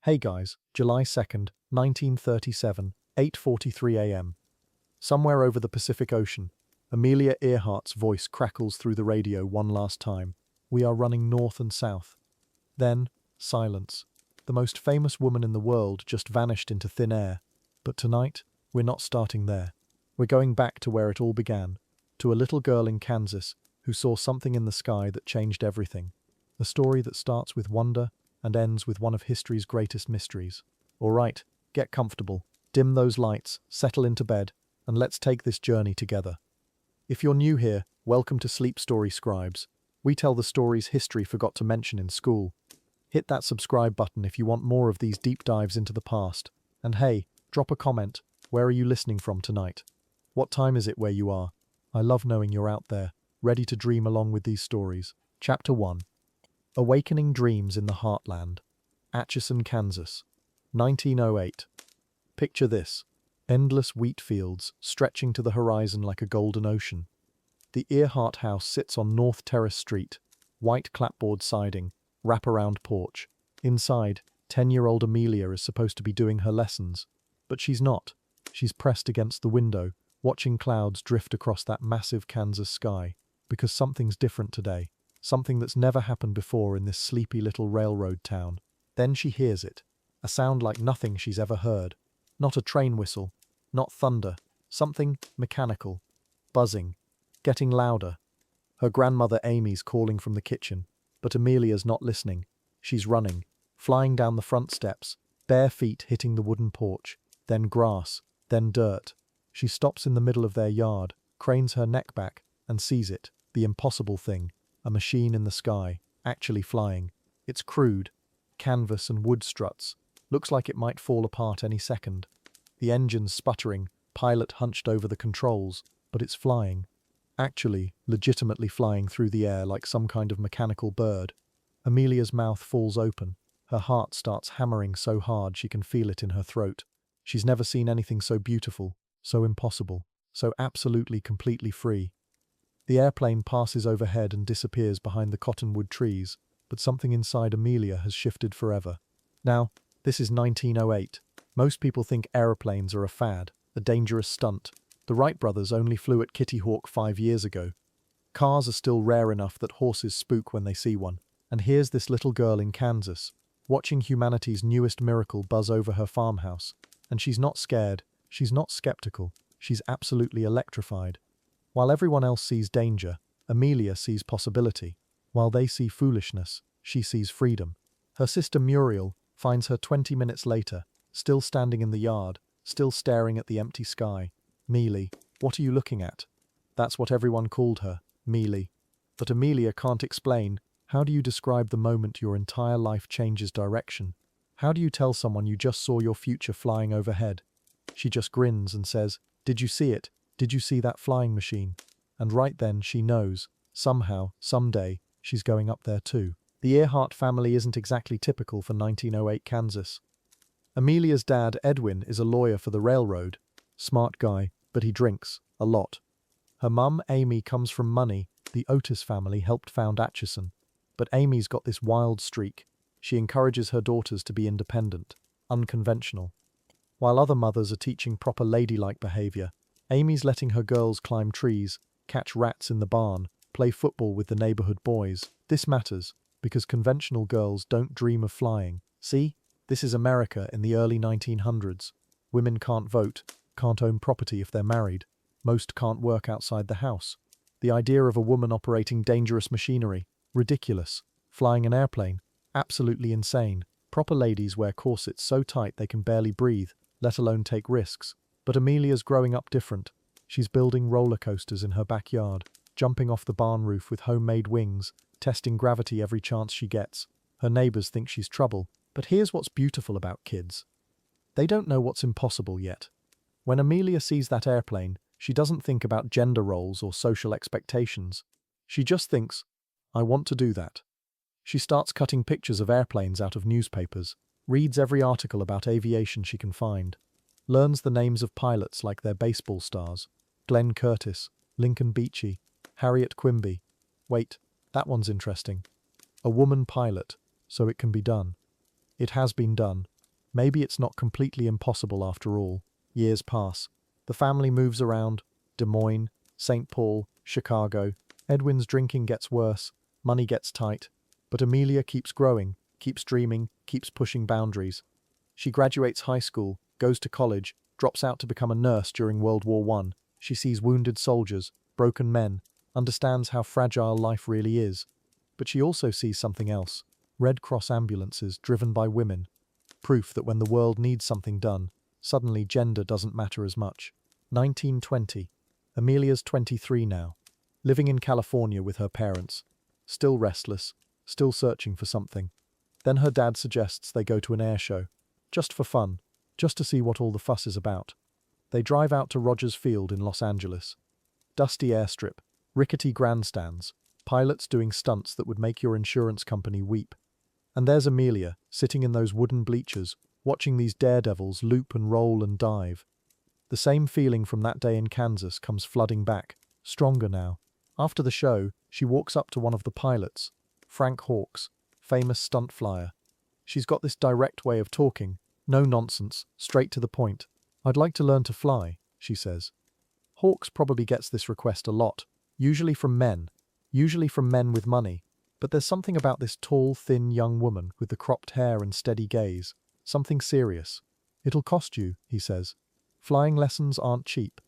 Hey guys, July 2nd, 1937, 8:43 a.m. Somewhere over the Pacific Ocean, Amelia Earhart's voice crackles through the radio one last time. We are running north and south. Then, silence. The most famous woman in the world just vanished into thin air. But tonight, we're not starting there. We're going back to where it all began, to a little girl in Kansas who saw something in the sky that changed everything. A story that starts with wonder and ends with one of history's greatest mysteries. All right, get comfortable, dim those lights, settle into bed, and let's take this journey together. If you're new here, welcome to Sleep Story Scribes. We tell the stories history forgot to mention in school. Hit that subscribe button if you want more of these deep dives into the past. And hey, drop a comment. Where are you listening from tonight? What time is it where you are? I love knowing you're out there, ready to dream along with these stories. Chapter 1. Awakening Dreams in the Heartland. Atchison, Kansas. 1908. Picture this. Endless wheat fields stretching to the horizon like a golden ocean. The Earhart house sits on North Terrace Street. White clapboard siding, wraparound porch. Inside, 10-year-old Amelia is supposed to be doing her lessons. But she's not. She's pressed against the window, watching clouds drift across that massive Kansas sky. Because something's different today. Something that's never happened before in this sleepy little railroad town. Then she hears it. A sound like nothing she's ever heard. Not a train whistle. Not thunder. Something mechanical. Buzzing. Getting louder. Her grandmother Amy's calling from the kitchen. But Amelia's not listening. She's running. Flying down the front steps. Bare feet hitting the wooden porch. Then grass. Then dirt. She stops in the middle of their yard. Cranes her neck back. And sees it. The impossible thing. A machine in the sky, actually flying. It's crude. Canvas and wood struts. Looks like it might fall apart any second. The engine's sputtering, pilot hunched over the controls, but it's flying. Actually, legitimately flying through the air like some kind of mechanical bird. Amelia's mouth falls open. Her heart starts hammering so hard she can feel it in her throat. She's never seen anything so beautiful, so impossible, so absolutely completely free. The airplane passes overhead and disappears behind the cottonwood trees, but something inside Amelia has shifted forever. Now, this is 1908. Most people think aeroplanes are a fad, a dangerous stunt. The Wright brothers only flew at Kitty Hawk 5 years ago. Cars are still rare enough that horses spook when they see one. And here's this little girl in Kansas, watching humanity's newest miracle buzz over her farmhouse. And she's not scared, she's not skeptical, she's absolutely electrified. While everyone else sees danger, Amelia sees possibility. While they see foolishness, she sees freedom. Her sister Muriel finds her 20 minutes later, still standing in the yard, still staring at the empty sky. Mealy, what are you looking at? That's what everyone called her, Mealy. But Amelia can't explain. How do you describe the moment your entire life changes direction? How do you tell someone you just saw your future flying overhead? She just grins and says, "Did you see it? Did you see that flying machine?" And right then she knows, somehow, someday, she's going up there too. The Earhart family isn't exactly typical for 1908 Kansas. Amelia's dad, Edwin, is a lawyer for the railroad. Smart guy, but he drinks, a lot. Her mum, Amy, comes from money. The Otis family helped found Atchison. But Amy's got this wild streak. She encourages her daughters to be independent, unconventional. While other mothers are teaching proper ladylike behavior, Amy's letting her girls climb trees, catch rats in the barn, play football with the neighborhood boys. This matters, because conventional girls don't dream of flying. See? This is America in the early 1900s. Women can't vote, can't own property if they're married. Most can't work outside the house. The idea of a woman operating dangerous machinery, ridiculous. Flying an airplane, absolutely insane. Proper ladies wear corsets so tight they can barely breathe, let alone take risks. But Amelia's growing up different. She's building roller coasters in her backyard, jumping off the barn roof with homemade wings, testing gravity every chance she gets. Her neighbors think she's trouble. But here's what's beautiful about kids. They don't know what's impossible yet. When Amelia sees that airplane, she doesn't think about gender roles or social expectations. She just thinks, I want to do that. She starts cutting pictures of airplanes out of newspapers, reads every article about aviation she can find, learns the names of pilots like they're baseball stars. Glenn Curtis, Lincoln Beechey, Harriet Quimby. Wait, that one's interesting. A woman pilot, so it can be done. It has been done. Maybe it's not completely impossible after all. Years pass. The family moves around. Des Moines, St. Paul, Chicago. Edwin's drinking gets worse. Money gets tight. But Amelia keeps growing, keeps dreaming, keeps pushing boundaries. She graduates high school, goes to college, drops out to become a nurse during World War I. She sees wounded soldiers, broken men, understands how fragile life really is. But she also sees something else. Red Cross ambulances driven by women. Proof that when the world needs something done, suddenly gender doesn't matter as much. 1920. Amelia's 23 now. Living in California with her parents. Still restless, still searching for something. Then her dad suggests they go to an air show. Just for fun, just to see what all the fuss is about. They drive out to Rogers Field in Los Angeles. Dusty airstrip, rickety grandstands, pilots doing stunts that would make your insurance company weep. And there's Amelia, sitting in those wooden bleachers, watching these daredevils loop and roll and dive. The same feeling from that day in Kansas comes flooding back, stronger now. After the show, she walks up to one of the pilots, Frank Hawks, famous stunt flyer. She's got this direct way of talking, no nonsense, straight to the point. "I'd like to learn to fly," she says. Hawks probably gets this request a lot, usually from men with money. But there's something about this tall, thin young woman with the cropped hair and steady gaze, something serious. "It'll cost you," he says. "Flying lessons aren't cheap."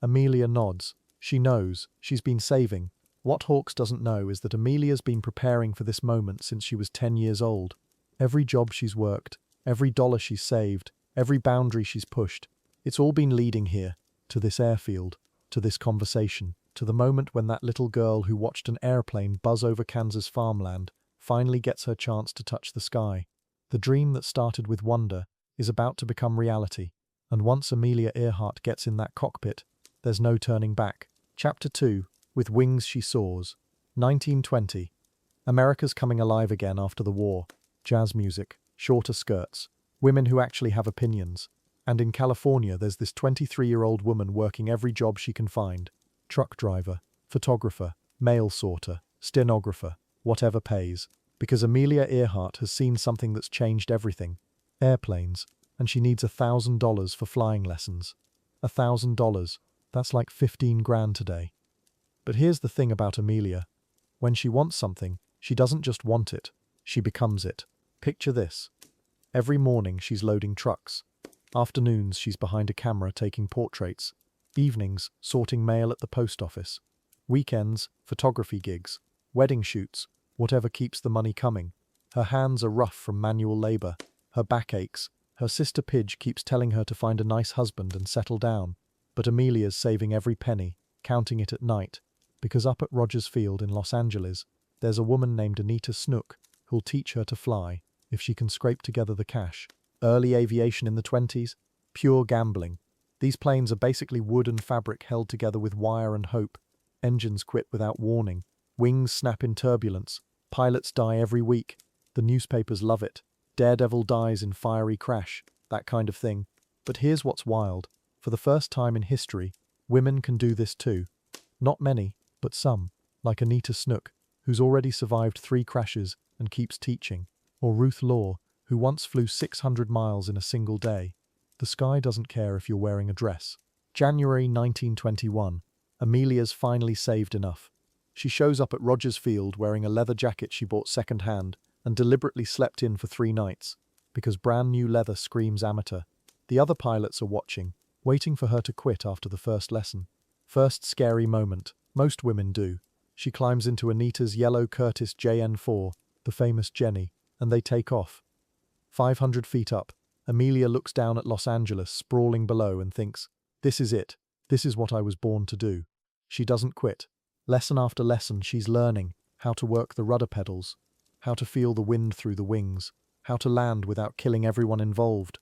Amelia nods. She knows, she's been saving. What Hawks doesn't know is that Amelia's been preparing for this moment since she was 10 years old. Every job she's worked, every dollar she's saved, every boundary she's pushed, it's all been leading here, to this airfield, to this conversation, to the moment when that little girl who watched an airplane buzz over Kansas farmland finally gets her chance to touch the sky. The dream that started with wonder is about to become reality, and once Amelia Earhart gets in that cockpit, there's no turning back. Chapter 2. With Wings She Soars. 1920. America's coming alive again after the war. Jazz music, shorter skirts, women who actually have opinions. And in California there's this 23-year-old woman working every job she can find. Truck driver, photographer, mail sorter, stenographer, whatever pays. Because Amelia Earhart has seen something that's changed everything. Airplanes. And she needs $1,000 for flying lessons. $1,000. That's like 15 grand today. But here's the thing about Amelia. When she wants something, she doesn't just want it, she becomes it. Picture this. Every morning she's loading trucks. Afternoons she's behind a camera taking portraits. Evenings, sorting mail at the post office. Weekends, photography gigs. Wedding shoots, whatever keeps the money coming. Her hands are rough from manual labor. Her back aches. Her sister Pidge keeps telling her to find a nice husband and settle down. But Amelia's saving every penny, counting it at night. Because up at Rogers Field in Los Angeles, there's a woman named Anita Snook who'll teach her to fly, if she can scrape together the cash. Early aviation in the 20s? Pure gambling. These planes are basically wood and fabric held together with wire and hope. Engines quit without warning. Wings snap in turbulence. Pilots die every week. The newspapers love it. Daredevil dies in fiery crash. That kind of thing. But here's what's wild. For the first time in history, women can do this too. Not many, but some. Like Anita Snook, who's already survived 3 crashes and keeps teaching. Or Ruth Law, who once flew 600 miles in a single day. The sky doesn't care if you're wearing a dress. January 1921. Amelia's finally saved enough. She shows up at Rogers Field wearing a leather jacket she bought second-hand and deliberately slept in for 3 nights, because brand new leather screams amateur. The other pilots are watching, waiting for her to quit after the first lesson. First scary moment. Most women do. She climbs into Anita's yellow Curtiss JN4, the famous Jenny, and they take off. 500 feet up, Amelia looks down at Los Angeles sprawling below and thinks, "This is it. This is what I was born to do." She doesn't quit. Lesson after lesson she's learning how to work the rudder pedals, how to feel the wind through the wings, how to land without killing everyone involved.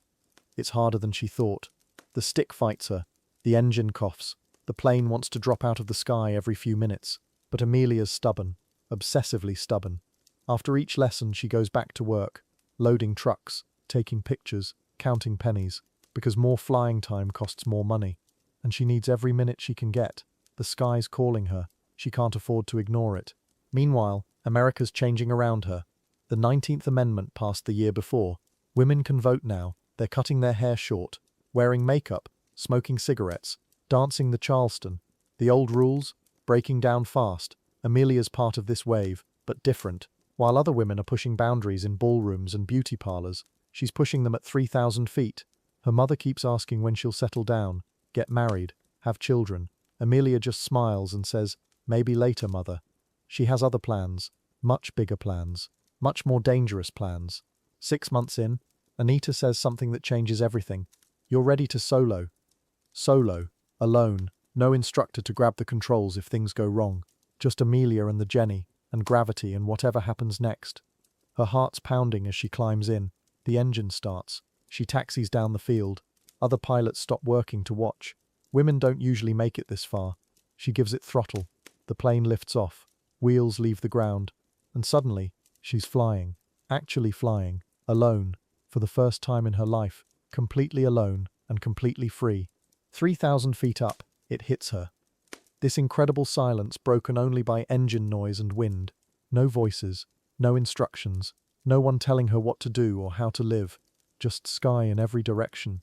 It's harder than she thought. The stick fights her. The engine coughs. The plane wants to drop out of the sky every few minutes. But Amelia's stubborn, obsessively stubborn. After each lesson she goes back to work, loading trucks, taking pictures, counting pennies, because more flying time costs more money. And she needs every minute she can get. The sky's calling her. She can't afford to ignore it. Meanwhile, America's changing around her. The 19th Amendment passed the year before. Women can vote now. They're cutting their hair short, wearing makeup, smoking cigarettes, dancing the Charleston. The old rules, breaking down fast. Amelia's part of this wave, but different. While other women are pushing boundaries in ballrooms and beauty parlors, she's pushing them at 3,000 feet. Her mother keeps asking when she'll settle down, get married, have children. Amelia just smiles and says, "Maybe later, mother." She has other plans, much bigger plans, much more dangerous plans. 6 months in, Anita says something that changes everything. "You're ready to solo." Solo, alone, no instructor to grab the controls if things go wrong. Just Amelia and the Jenny, and gravity and whatever happens next. Her heart's pounding as she climbs in. The engine starts. She taxis down the field. Other pilots stop working to watch. Women don't usually make it this far. She gives it throttle. The plane lifts off. Wheels leave the ground. And suddenly, she's flying. Actually flying. Alone. For the first time in her life. Completely alone and completely free. 3,000 feet up, it hits her. This incredible silence broken only by engine noise and wind. No voices. No instructions. No one telling her what to do or how to live. Just sky in every direction.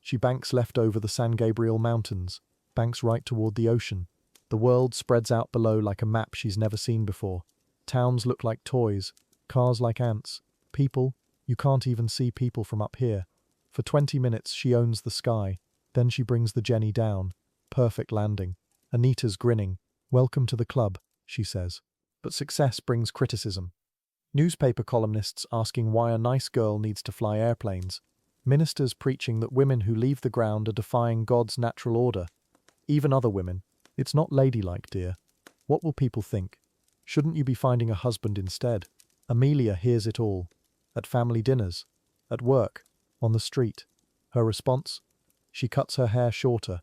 She banks left over the San Gabriel Mountains. Banks right toward the ocean. The world spreads out below like a map she's never seen before. Towns look like toys. Cars like ants. People, you can't even see people from up here. For 20 minutes she owns the sky. Then she brings the Jenny down. Perfect landing. Anita's grinning. "Welcome to the club," she says. But success brings criticism. Newspaper columnists asking why a nice girl needs to fly airplanes. Ministers preaching that women who leave the ground are defying God's natural order. Even other women. "It's not ladylike, dear. What will people think? Shouldn't you be finding a husband instead?" Amelia hears it all. At family dinners. At work. On the street. Her response? She cuts her hair shorter.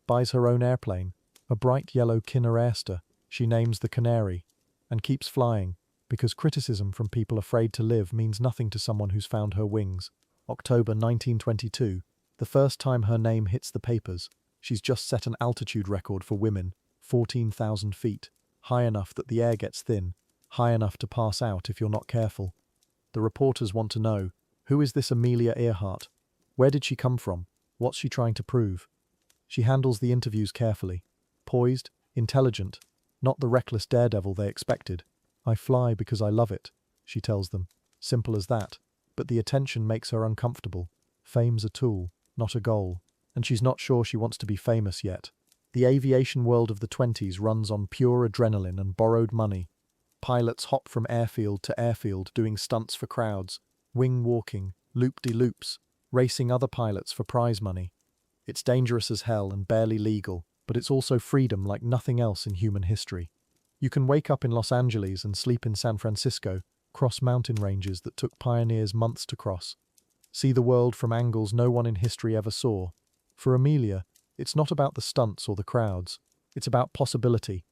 Buys her own airplane. A bright yellow Kinder Airster. She names the Canary. And keeps flying. Because criticism from people afraid to live means nothing to someone who's found her wings. October 1922. The first time her name hits the papers. She's just set an altitude record for women. 14,000 feet. High enough that the air gets thin. High enough to pass out if you're not careful. The reporters want to know, who is this Amelia Earhart? Where did she come from? What's she trying to prove? She handles the interviews carefully. Poised, intelligent, not the reckless daredevil they expected. "I fly because I love it," she tells them. Simple as that. But the attention makes her uncomfortable. Fame's a tool, not a goal. And she's not sure she wants to be famous yet. The aviation world of the 20s runs on pure adrenaline and borrowed money. Pilots hop from airfield to airfield doing stunts for crowds, wing walking, loop-de-loops, racing other pilots for prize money. It's dangerous as hell and barely legal, but it's also freedom like nothing else in human history. You can wake up in Los Angeles and sleep in San Francisco, cross mountain ranges that took pioneers months to cross. See the world from angles no one in history ever saw. For Amelia, it's not about the stunts or the crowds. It's about possibility.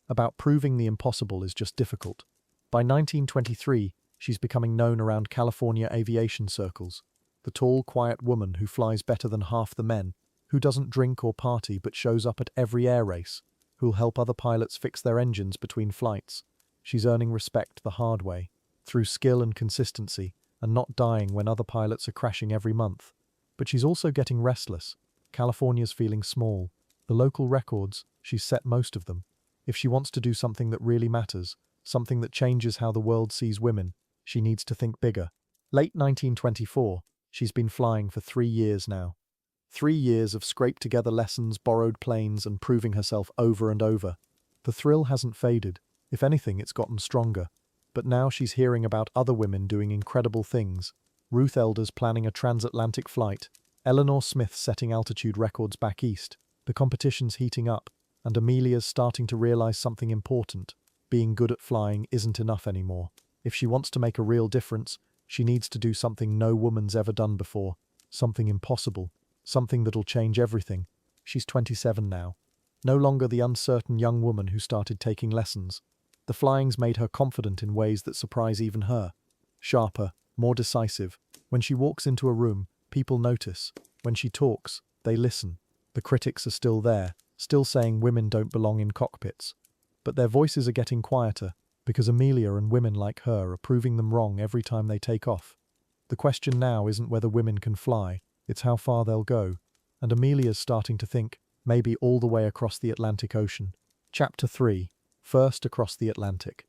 About proving the impossible is just difficult. By 1923, she's becoming known around California aviation circles. The tall, quiet woman who flies better than half the men, who doesn't drink or party but shows up at every air race, who'll help other pilots fix their engines between flights. She's earning respect the hard way, through skill and consistency, and not dying when other pilots are crashing every month. But she's also getting restless. California's feeling small. The local records, she's set most of them. If she wants to do something that really matters, something that changes how the world sees women, she needs to think bigger. Late 1924, she's been flying for 3 years now. 3 years of scraped-together lessons, borrowed planes, and proving herself over and over. The thrill hasn't faded. If anything, it's gotten stronger. But now she's hearing about other women doing incredible things. Ruth Elder's planning a transatlantic flight. Eleanor Smith's setting altitude records back east. The competition's heating up, and Amelia's starting to realize something important. Being good at flying isn't enough anymore. If she wants to make a real difference, she needs to do something no woman's ever done before. Something impossible. Something that'll change everything. She's 27 now. No longer the uncertain young woman who started taking lessons. The flying's made her confident in ways that surprise even her. Sharper, more decisive. When she walks into a room, people notice. When she talks, they listen. The critics are still there, still saying women don't belong in cockpits. But their voices are getting quieter, because Amelia and women like her are proving them wrong every time they take off. The question now isn't whether women can fly, it's how far they'll go. And Amelia's starting to think, maybe all the way across the Atlantic Ocean. Chapter 3. First across the Atlantic.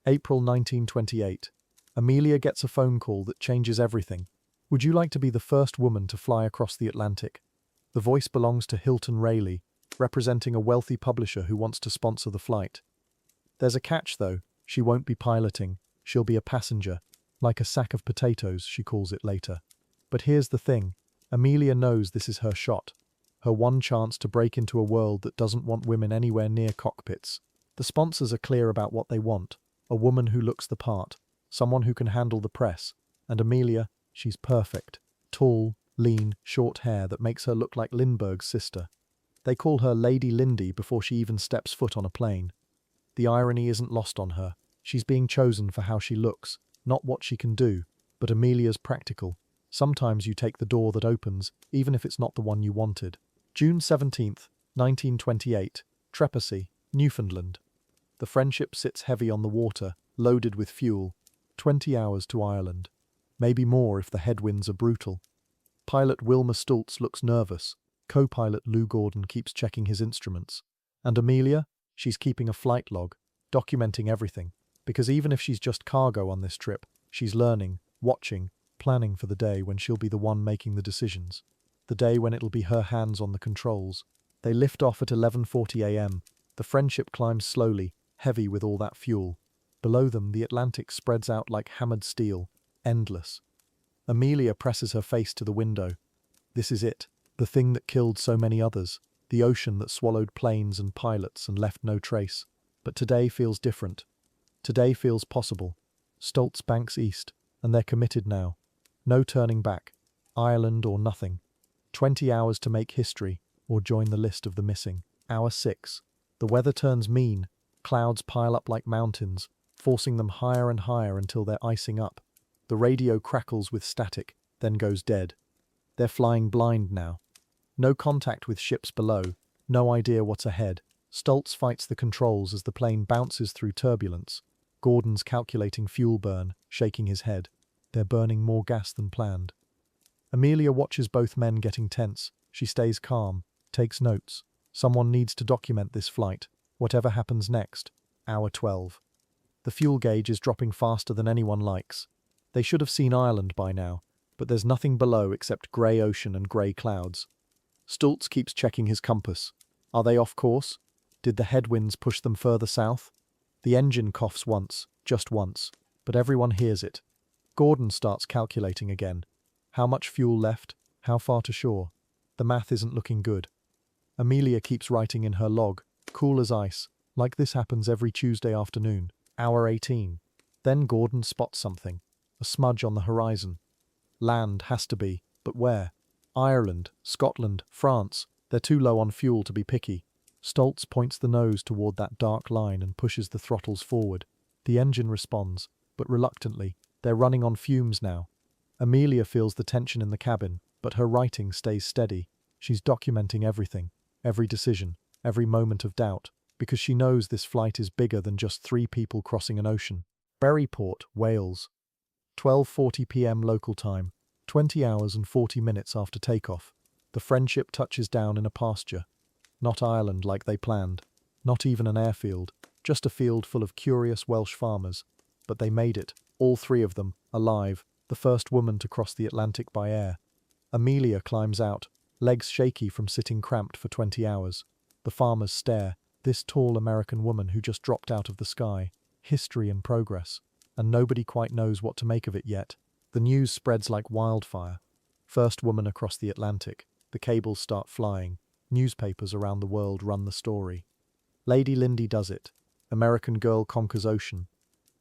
April 1928. Amelia gets a phone call that changes everything. Would you like to be the first woman to fly across the Atlantic? The voice belongs to Hilton Rayleigh, representing a wealthy publisher who wants to sponsor the flight. There's a catch though, she won't be piloting, she'll be a passenger, like a sack of potatoes, she calls it later. But here's the thing, Amelia knows this is her shot, her one chance to break into a world that doesn't want women anywhere near cockpits. The sponsors are clear about what they want, a woman who looks the part, someone who can handle the press, and Amelia, she's perfect, tall, lean, short hair that makes her look like Lindbergh's sister. They call her Lady Lindy before she even steps foot on a plane. The irony isn't lost on her. She's being chosen for how she looks, not what she can do, but Amelia's practical. Sometimes you take the door that opens, even if it's not the one you wanted. June 17th, 1928, Trepassey, Newfoundland. The Friendship sits heavy on the water, loaded with fuel. 20 hours to Ireland. Maybe more if the headwinds are brutal. Pilot Wilma Stultz looks nervous. Co-pilot Lou Gordon keeps checking his instruments. And Amelia? She's keeping a flight log, documenting everything. Because even if she's just cargo on this trip, she's learning, watching, planning for the day when she'll be the one making the decisions. The day when it'll be her hands on the controls. They lift off at 11:40 a.m. The Friendship climbs slowly, heavy with all that fuel. Below them, the Atlantic spreads out like hammered steel, endless. Amelia presses her face to the window. This is it, the thing that killed so many others, the ocean that swallowed planes and pilots and left no trace. But today feels different. Today feels possible. Stultz banks east, and they're committed now. No turning back. Ireland or nothing. 20 hours to make history, or join the list of the missing. Hour 6. The weather turns mean. Clouds pile up like mountains, forcing them higher and higher until they're icing up. The radio crackles with static, then goes dead. They're flying blind now. No contact with ships below, no idea what's ahead. Stultz fights the controls as the plane bounces through turbulence. Gordon's calculating fuel burn, shaking his head. They're burning more gas than planned. Amelia watches both men getting tense. She stays calm, takes notes. Someone needs to document this flight, whatever happens next. Hour 12. The fuel gauge is dropping faster than anyone likes. They should have seen Ireland by now, but there's nothing below except grey ocean and grey clouds. Stultz keeps checking his compass. Are they off course? Did the headwinds push them further south? The engine coughs once, just once, but everyone hears it. Gordon starts calculating again. How much fuel left? How far to shore? The math isn't looking good. Amelia keeps writing in her log, cool as ice, like this happens every Tuesday afternoon. Hour 18. Then Gordon spots something. A smudge on the horizon. Land has to be, but where? Ireland, Scotland, France. They're too low on fuel to be picky. Stultz points the nose toward that dark line and pushes the throttles forward. The engine responds, but reluctantly. They're running on fumes now. Amelia feels the tension in the cabin, but her writing stays steady. She's documenting everything, every decision, every moment of doubt, because she knows this flight is bigger than just 3 people crossing an ocean. Berryport, Wales. 12:40 p.m. local time, 20 hours and 40 minutes after takeoff. The Friendship touches down in a pasture. Not Ireland like they planned. Not even an airfield, just a field full of curious Welsh farmers. But they made it, all 3 of them, alive, the first woman to cross the Atlantic by air. Amelia climbs out, legs shaky from sitting cramped for 20 hours. The farmers stare, this tall American woman who just dropped out of the sky. History and progress. And nobody quite knows what to make of it yet. The news spreads like wildfire. First woman across the Atlantic. The cables start flying. Newspapers around the world run the story. Lady Lindy does it. American girl conquers ocean.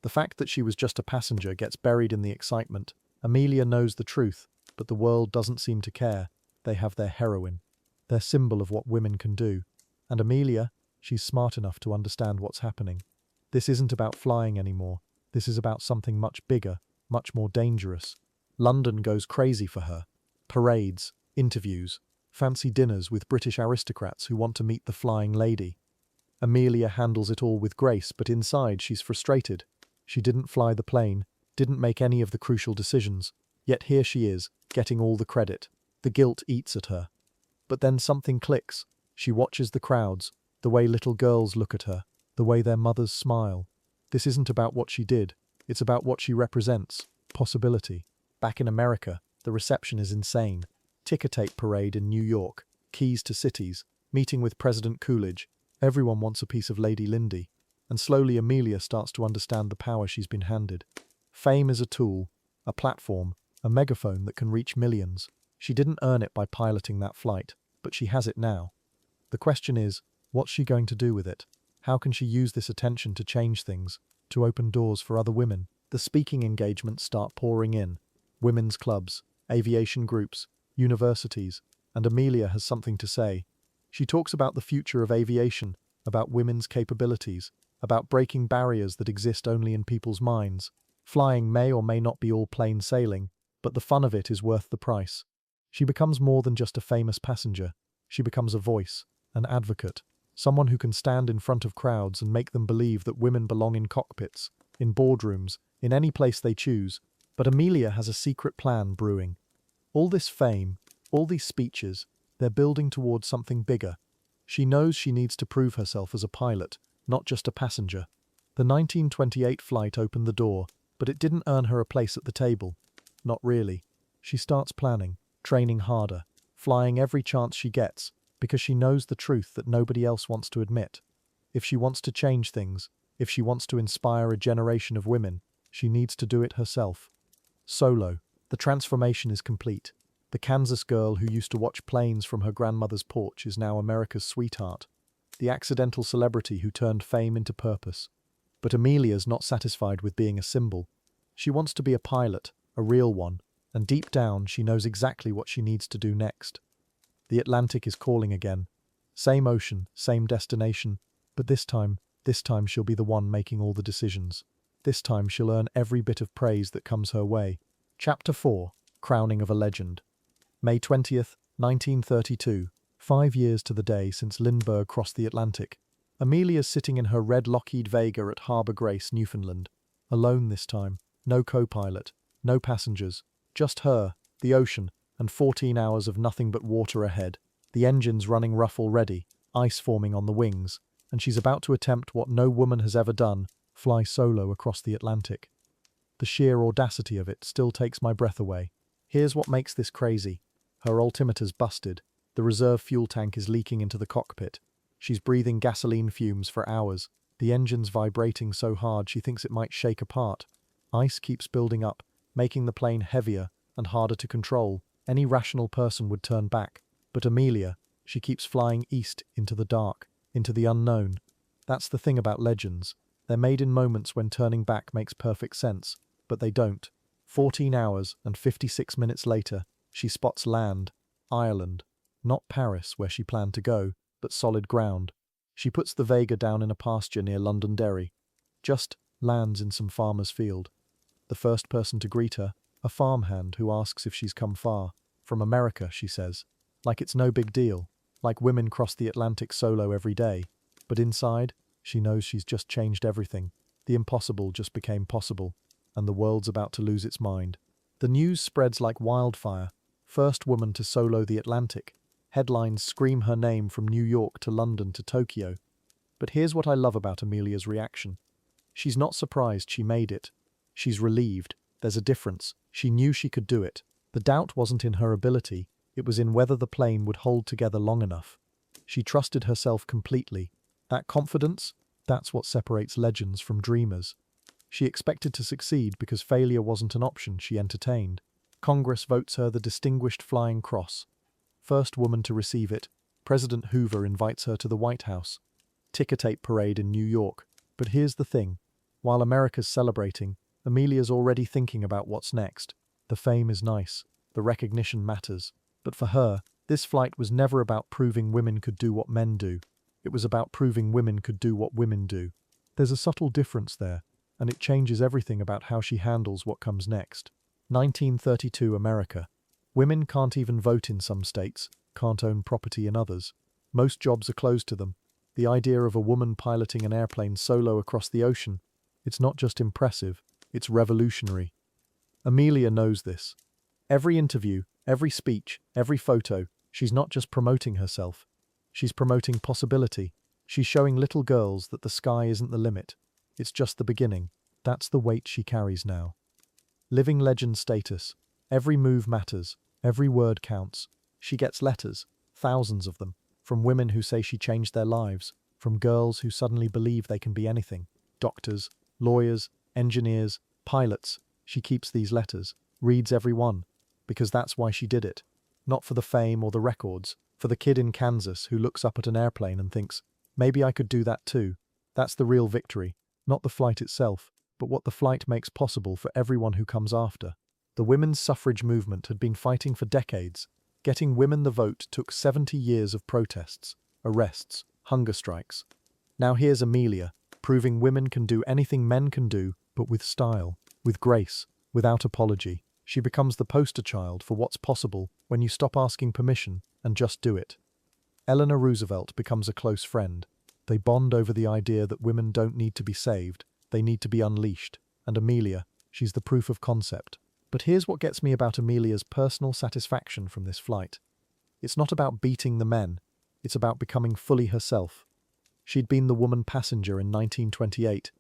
The fact that she was just a passenger gets buried in the excitement. Amelia knows the truth, but the world doesn't seem to care. They have their heroine. Their symbol of what women can do. And Amelia, she's smart enough to understand what's happening. This isn't about flying anymore. This is about something much bigger, much more dangerous. London goes crazy for her. Parades, interviews, fancy dinners with British aristocrats who want to meet the flying lady. Amelia handles it all with grace, but inside she's frustrated. She didn't fly the plane, didn't make any of the crucial decisions. Yet here she is, getting all the credit. The guilt eats at her. But then something clicks. She watches the crowds, the way little girls look at her, the way their mothers smile. This isn't about what she did, it's about what she represents. Possibility. Back in America, the reception is insane. Ticker tape parade in New York, keys to cities, meeting with President Coolidge. Everyone wants a piece of Lady Lindy. And slowly Amelia starts to understand the power she's been handed. Fame is a tool, a platform, a megaphone that can reach millions. She didn't earn it by piloting that flight, but she has it now. The question is, what's she going to do with it? How can she use this attention to change things, to open doors for other women? The speaking engagements start pouring in. Women's clubs, aviation groups, universities, and Amelia has something to say. She talks about the future of aviation, about women's capabilities, about breaking barriers that exist only in people's minds. Flying may or may not be all plain sailing, but the fun of it is worth the price. She becomes more than just a famous passenger. She becomes a voice, an advocate, someone who can stand in front of crowds and make them believe that women belong in cockpits, in boardrooms, in any place they choose. But Amelia has a secret plan brewing. All this fame, all these speeches, they're building towards something bigger. She knows she needs to prove herself as a pilot, not just a passenger. The 1928 flight opened the door, but it didn't earn her a place at the table. Not really. She starts planning, training harder, flying every chance she gets, because she knows the truth that nobody else wants to admit. If she wants to change things, if she wants to inspire a generation of women, she needs to do it herself. Solo. The transformation is complete. The Kansas girl who used to watch planes from her grandmother's porch is now America's sweetheart. The accidental celebrity who turned fame into purpose. But Amelia's not satisfied with being a symbol. She wants to be a pilot, a real one, and deep down she knows exactly what she needs to do next. The Atlantic is calling again. Same ocean, same destination, but this time she'll be the one making all the decisions. This time she'll earn every bit of praise that comes her way. Chapter 4. Crowning of a Legend. May 20th, 1932. 5 years to the day since Lindbergh crossed the Atlantic. Amelia's sitting in her red Lockheed Vega at Harbour Grace, Newfoundland. Alone this time. No co-pilot. No passengers. Just her, the ocean, and 14 hours of nothing but water ahead. The engine's running rough already, ice forming on the wings, and she's about to attempt what no woman has ever done, fly solo across the Atlantic. The sheer audacity of it still takes my breath away. Here's what makes this crazy. Her altimeter's busted. The reserve fuel tank is leaking into the cockpit. She's breathing gasoline fumes for hours. The engine's vibrating so hard she thinks it might shake apart. Ice keeps building up, making the plane heavier and harder to control. Any rational person would turn back. But Amelia, she keeps flying east into the dark, into the unknown. That's the thing about legends. They're made in moments when turning back makes perfect sense, but they don't. 14 hours and 56 minutes later, she spots land, Ireland. Not Paris, where she planned to go, but solid ground. She puts the Vega down in a pasture near Londonderry. Just lands in some farmer's field. The first person to greet her, a farmhand who asks if she's come far. From America, she says. Like it's no big deal. Like women cross the Atlantic solo every day. But inside, she knows she's just changed everything. The impossible just became possible, and the world's about to lose its mind. The news spreads like wildfire. First woman to solo the Atlantic. Headlines scream her name from New York to London to Tokyo. But here's what I love about Amelia's reaction. She's not surprised she made it. She's relieved. There's a difference. She knew she could do it. The doubt wasn't in her ability, it was in whether the plane would hold together long enough. She trusted herself completely. That confidence, that's what separates legends from dreamers. She expected to succeed because failure wasn't an option she entertained. Congress votes her the Distinguished Flying Cross. First woman to receive it, President Hoover invites her to the White House. Ticker tape parade in New York. But here's the thing. While America's celebrating, Amelia's already thinking about what's next. The fame is nice. The recognition matters. But for her, this flight was never about proving women could do what men do. It was about proving women could do what women do. There's a subtle difference there, and it changes everything about how she handles what comes next. 1932 America. Women can't even vote in some states, can't own property in others. Most jobs are closed to them. The idea of a woman piloting an airplane solo across the ocean, it's not just impressive, it's revolutionary. Amelia knows this. Every interview, every speech, every photo, she's not just promoting herself. She's promoting possibility. She's showing little girls that the sky isn't the limit. It's just the beginning. That's the weight she carries now. Living legend status. Every move matters. Every word counts. She gets letters, thousands of them, from women who say she changed their lives, from girls who suddenly believe they can be anything. Doctors, lawyers, engineers, pilots. She keeps these letters, reads every one, because that's why she did it. Not for the fame or the records, for the kid in Kansas who looks up at an airplane and thinks, maybe I could do that too. That's the real victory, not the flight itself, but what the flight makes possible for everyone who comes after. The women's suffrage movement had been fighting for decades. Getting women the vote took 70 years of protests, arrests, hunger strikes. Now here's Amelia, proving women can do anything men can do, but with style, with grace, without apology. She becomes the poster child for what's possible when you stop asking permission and just do it. Eleanor Roosevelt becomes a close friend. They bond over the idea that women don't need to be saved, they need to be unleashed. And Amelia, she's the proof of concept. But here's what gets me about Amelia's personal satisfaction from this flight. It's not about beating the men, it's about becoming fully herself. She'd been the woman passenger in 1928.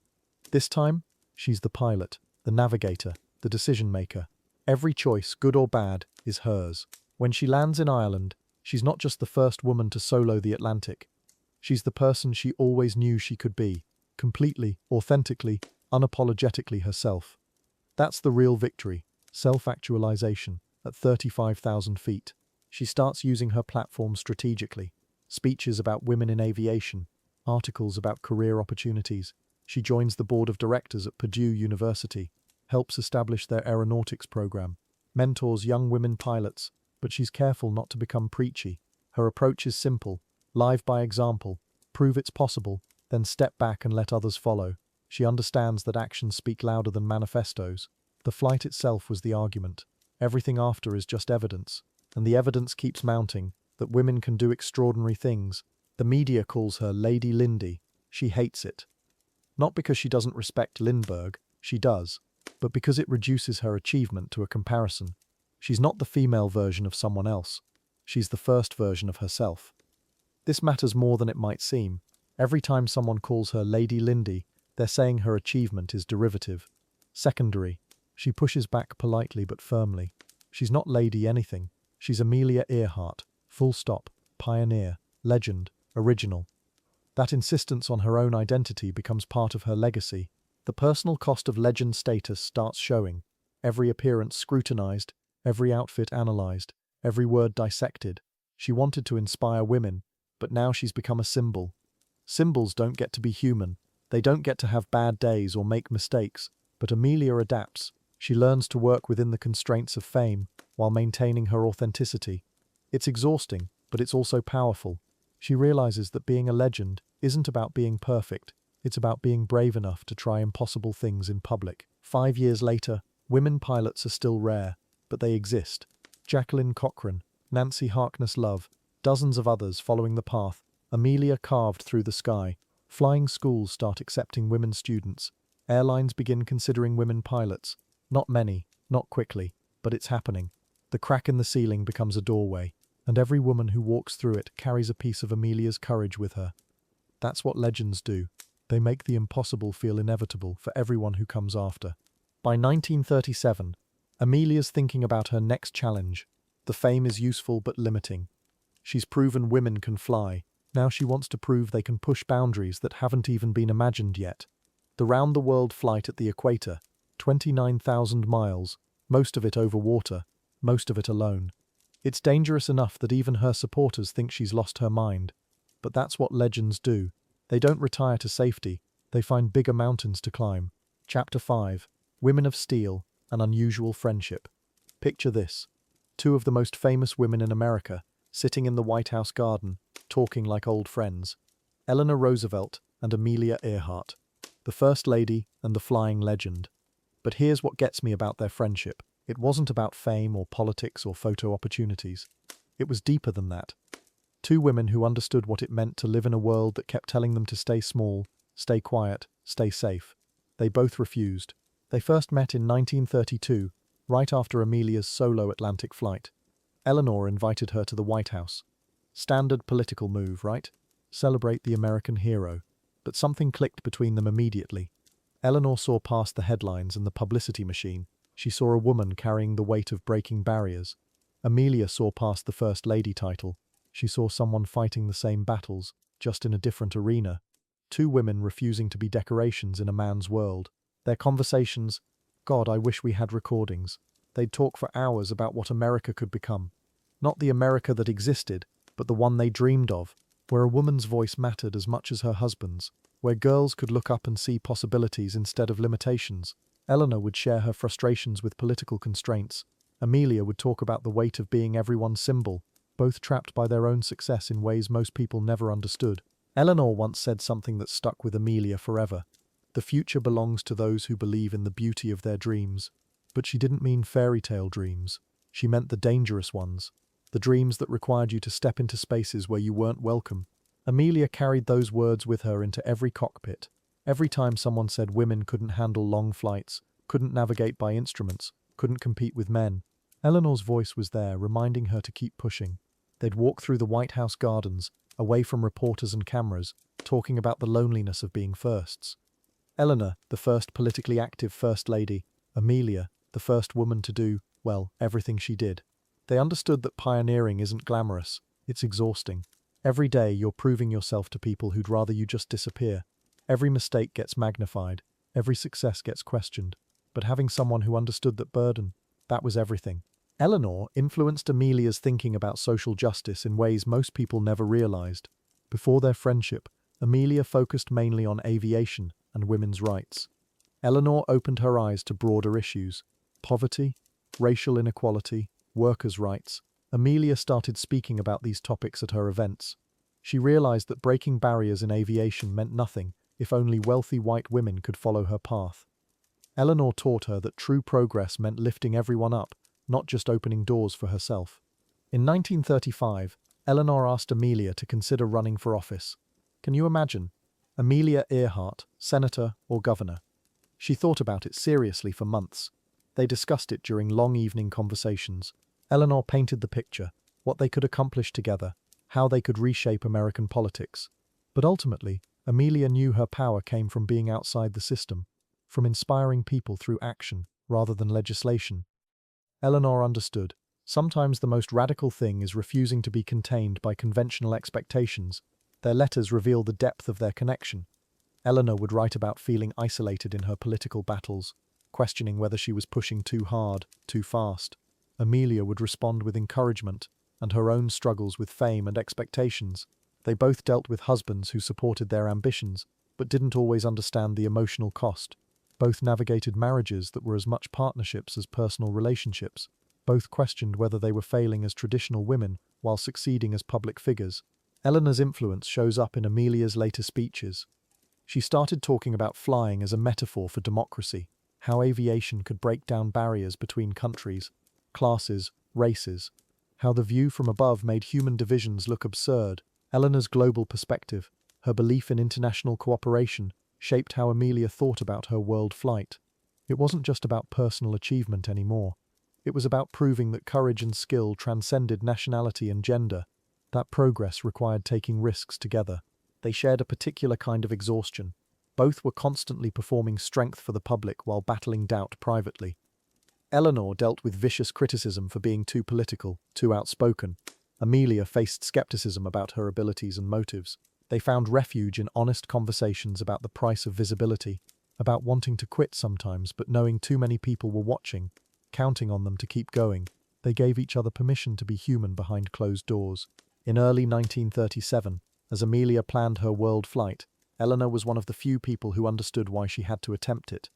This time, she's the pilot, the navigator, the decision maker. Every choice, good or bad, is hers. When she lands in Ireland, she's not just the first woman to solo the Atlantic. She's the person she always knew she could be, completely, authentically, unapologetically herself. That's the real victory, self-actualization, at 35,000 feet. She starts using her platform strategically. Speeches about women in aviation, articles about career opportunities. She joins the board of directors at Purdue University, helps establish their aeronautics program, mentors young women pilots, but she's careful not to become preachy. Her approach is simple, live by example, prove it's possible, then step back and let others follow. She understands that actions speak louder than manifestos. The flight itself was the argument. Everything after is just evidence, and the evidence keeps mounting, that women can do extraordinary things. The media calls her Lady Lindy. She hates it. Not because she doesn't respect Lindbergh, she does, but because it reduces her achievement to a comparison. She's not the female version of someone else. She's the first version of herself. This matters more than it might seem. Every time someone calls her Lady Lindy, they're saying her achievement is derivative, secondary. She pushes back politely but firmly. She's not Lady anything. She's Amelia Earhart, full stop, pioneer, legend, original. That insistence on her own identity becomes part of her legacy. The personal cost of legend status starts showing. Every appearance scrutinized, every outfit analyzed, every word dissected. She wanted to inspire women, but now she's become a symbol. Symbols don't get to be human. They don't get to have bad days or make mistakes, but Amelia adapts. She learns to work within the constraints of fame while maintaining her authenticity. It's exhausting, but it's also powerful. She realizes that being a legend isn't about being perfect. It's about being brave enough to try impossible things in public. 5 years later, women pilots are still rare, but they exist. Jacqueline Cochran, Nancy Harkness Love, dozens of others following the path. Amelia carved through the sky. Flying schools start accepting women students. Airlines begin considering women pilots. Not many, not quickly, but it's happening. The crack in the ceiling becomes a doorway, and every woman who walks through it carries a piece of Amelia's courage with her. That's what legends do. They make the impossible feel inevitable for everyone who comes after. By 1937, Amelia's thinking about her next challenge. The fame is useful but limiting. She's proven women can fly. Now she wants to prove they can push boundaries that haven't even been imagined yet. The round-the-world flight at the equator, 29,000 miles, most of it over water, most of it alone. It's dangerous enough that even her supporters think she's lost her mind. But that's what legends do. They don't retire to safety, they find bigger mountains to climb. Chapter 5. Women of Steel, An Unusual Friendship. Picture this. 2 of the most famous women in America, sitting in the White House garden, talking like old friends. Eleanor Roosevelt and Amelia Earhart. The First Lady and the flying legend. But here's what gets me about their friendship. It wasn't about fame or politics or photo opportunities. It was deeper than that. 2 women who understood what it meant to live in a world that kept telling them to stay small, stay quiet, stay safe. They both refused. They first met in 1932, right after Amelia's solo Atlantic flight. Eleanor invited her to the White House. Standard political move, right? Celebrate the American hero. But something clicked between them immediately. Eleanor saw past the headlines and the publicity machine. She saw a woman carrying the weight of breaking barriers. Amelia saw past the First Lady title. She saw someone fighting the same battles, just in a different arena. Two women refusing to be decorations in a man's world. Their conversations, God, I wish we had recordings. They'd talk for hours about what America could become. Not the America that existed, but the one they dreamed of, where a woman's voice mattered as much as her husband's, where girls could look up and see possibilities instead of limitations. Eleanor would share her frustrations with political constraints. Amelia would talk about the weight of being everyone's symbol, both trapped by their own success in ways most people never understood. Eleanor once said something that stuck with Amelia forever. The future belongs to those who believe in the beauty of their dreams. But she didn't mean fairy tale dreams. She meant the dangerous ones. The dreams that required you to step into spaces where you weren't welcome. Amelia carried those words with her into every cockpit. Every time someone said women couldn't handle long flights, couldn't navigate by instruments, couldn't compete with men, Eleanor's voice was there, reminding her to keep pushing. They'd walk through the White House gardens, away from reporters and cameras, talking about the loneliness of being firsts. Eleanor, the first politically active First Lady, Amelia, the first woman to do, well, everything she did. They understood that pioneering isn't glamorous, it's exhausting. Every day you're proving yourself to people who'd rather you just disappear. Every mistake gets magnified, every success gets questioned. But having someone who understood that burden, that was everything. Eleanor influenced Amelia's thinking about social justice in ways most people never realized. Before their friendship, Amelia focused mainly on aviation and women's rights. Eleanor opened her eyes to broader issues: poverty, racial inequality, workers' rights. Amelia started speaking about these topics at her events. She realized that breaking barriers in aviation meant nothing if only wealthy white women could follow her path. Eleanor taught her that true progress meant lifting everyone up, not just opening doors for herself. In 1935, Eleanor asked Amelia to consider running for office. Can you imagine? Amelia Earhart, senator or governor. She thought about it seriously for months. They discussed it during long evening conversations. Eleanor painted the picture, what they could accomplish together, how they could reshape American politics. But ultimately, Amelia knew her power came from being outside the system, from inspiring people through action rather than legislation. Eleanor understood. Sometimes the most radical thing is refusing to be contained by conventional expectations. Their letters reveal the depth of their connection. Eleanor would write about feeling isolated in her political battles, questioning whether she was pushing too hard, too fast. Amelia would respond with encouragement and her own struggles with fame and expectations. They both dealt with husbands who supported their ambitions, but didn't always understand the emotional cost. Both navigated marriages that were as much partnerships as personal relationships. Both questioned whether they were failing as traditional women while succeeding as public figures. Eleanor's influence shows up in Amelia's later speeches. She started talking about flying as a metaphor for democracy, how aviation could break down barriers between countries, classes, races, how the view from above made human divisions look absurd. Eleanor's global perspective, her belief in international cooperation, shaped how Amelia thought about her world flight. It wasn't just about personal achievement anymore. It was about proving that courage and skill transcended nationality and gender, that progress required taking risks together. They shared a particular kind of exhaustion. Both were constantly performing strength for the public while battling doubt privately. Eleanor dealt with vicious criticism for being too political, too outspoken. Amelia faced skepticism about her abilities and motives. They found refuge in honest conversations about the price of visibility, about wanting to quit sometimes but knowing too many people were watching, counting on them to keep going. They gave each other permission to be human behind closed doors. In early 1937, as Amelia planned her world flight, Eleanor was one of the few people who understood why she had to attempt it.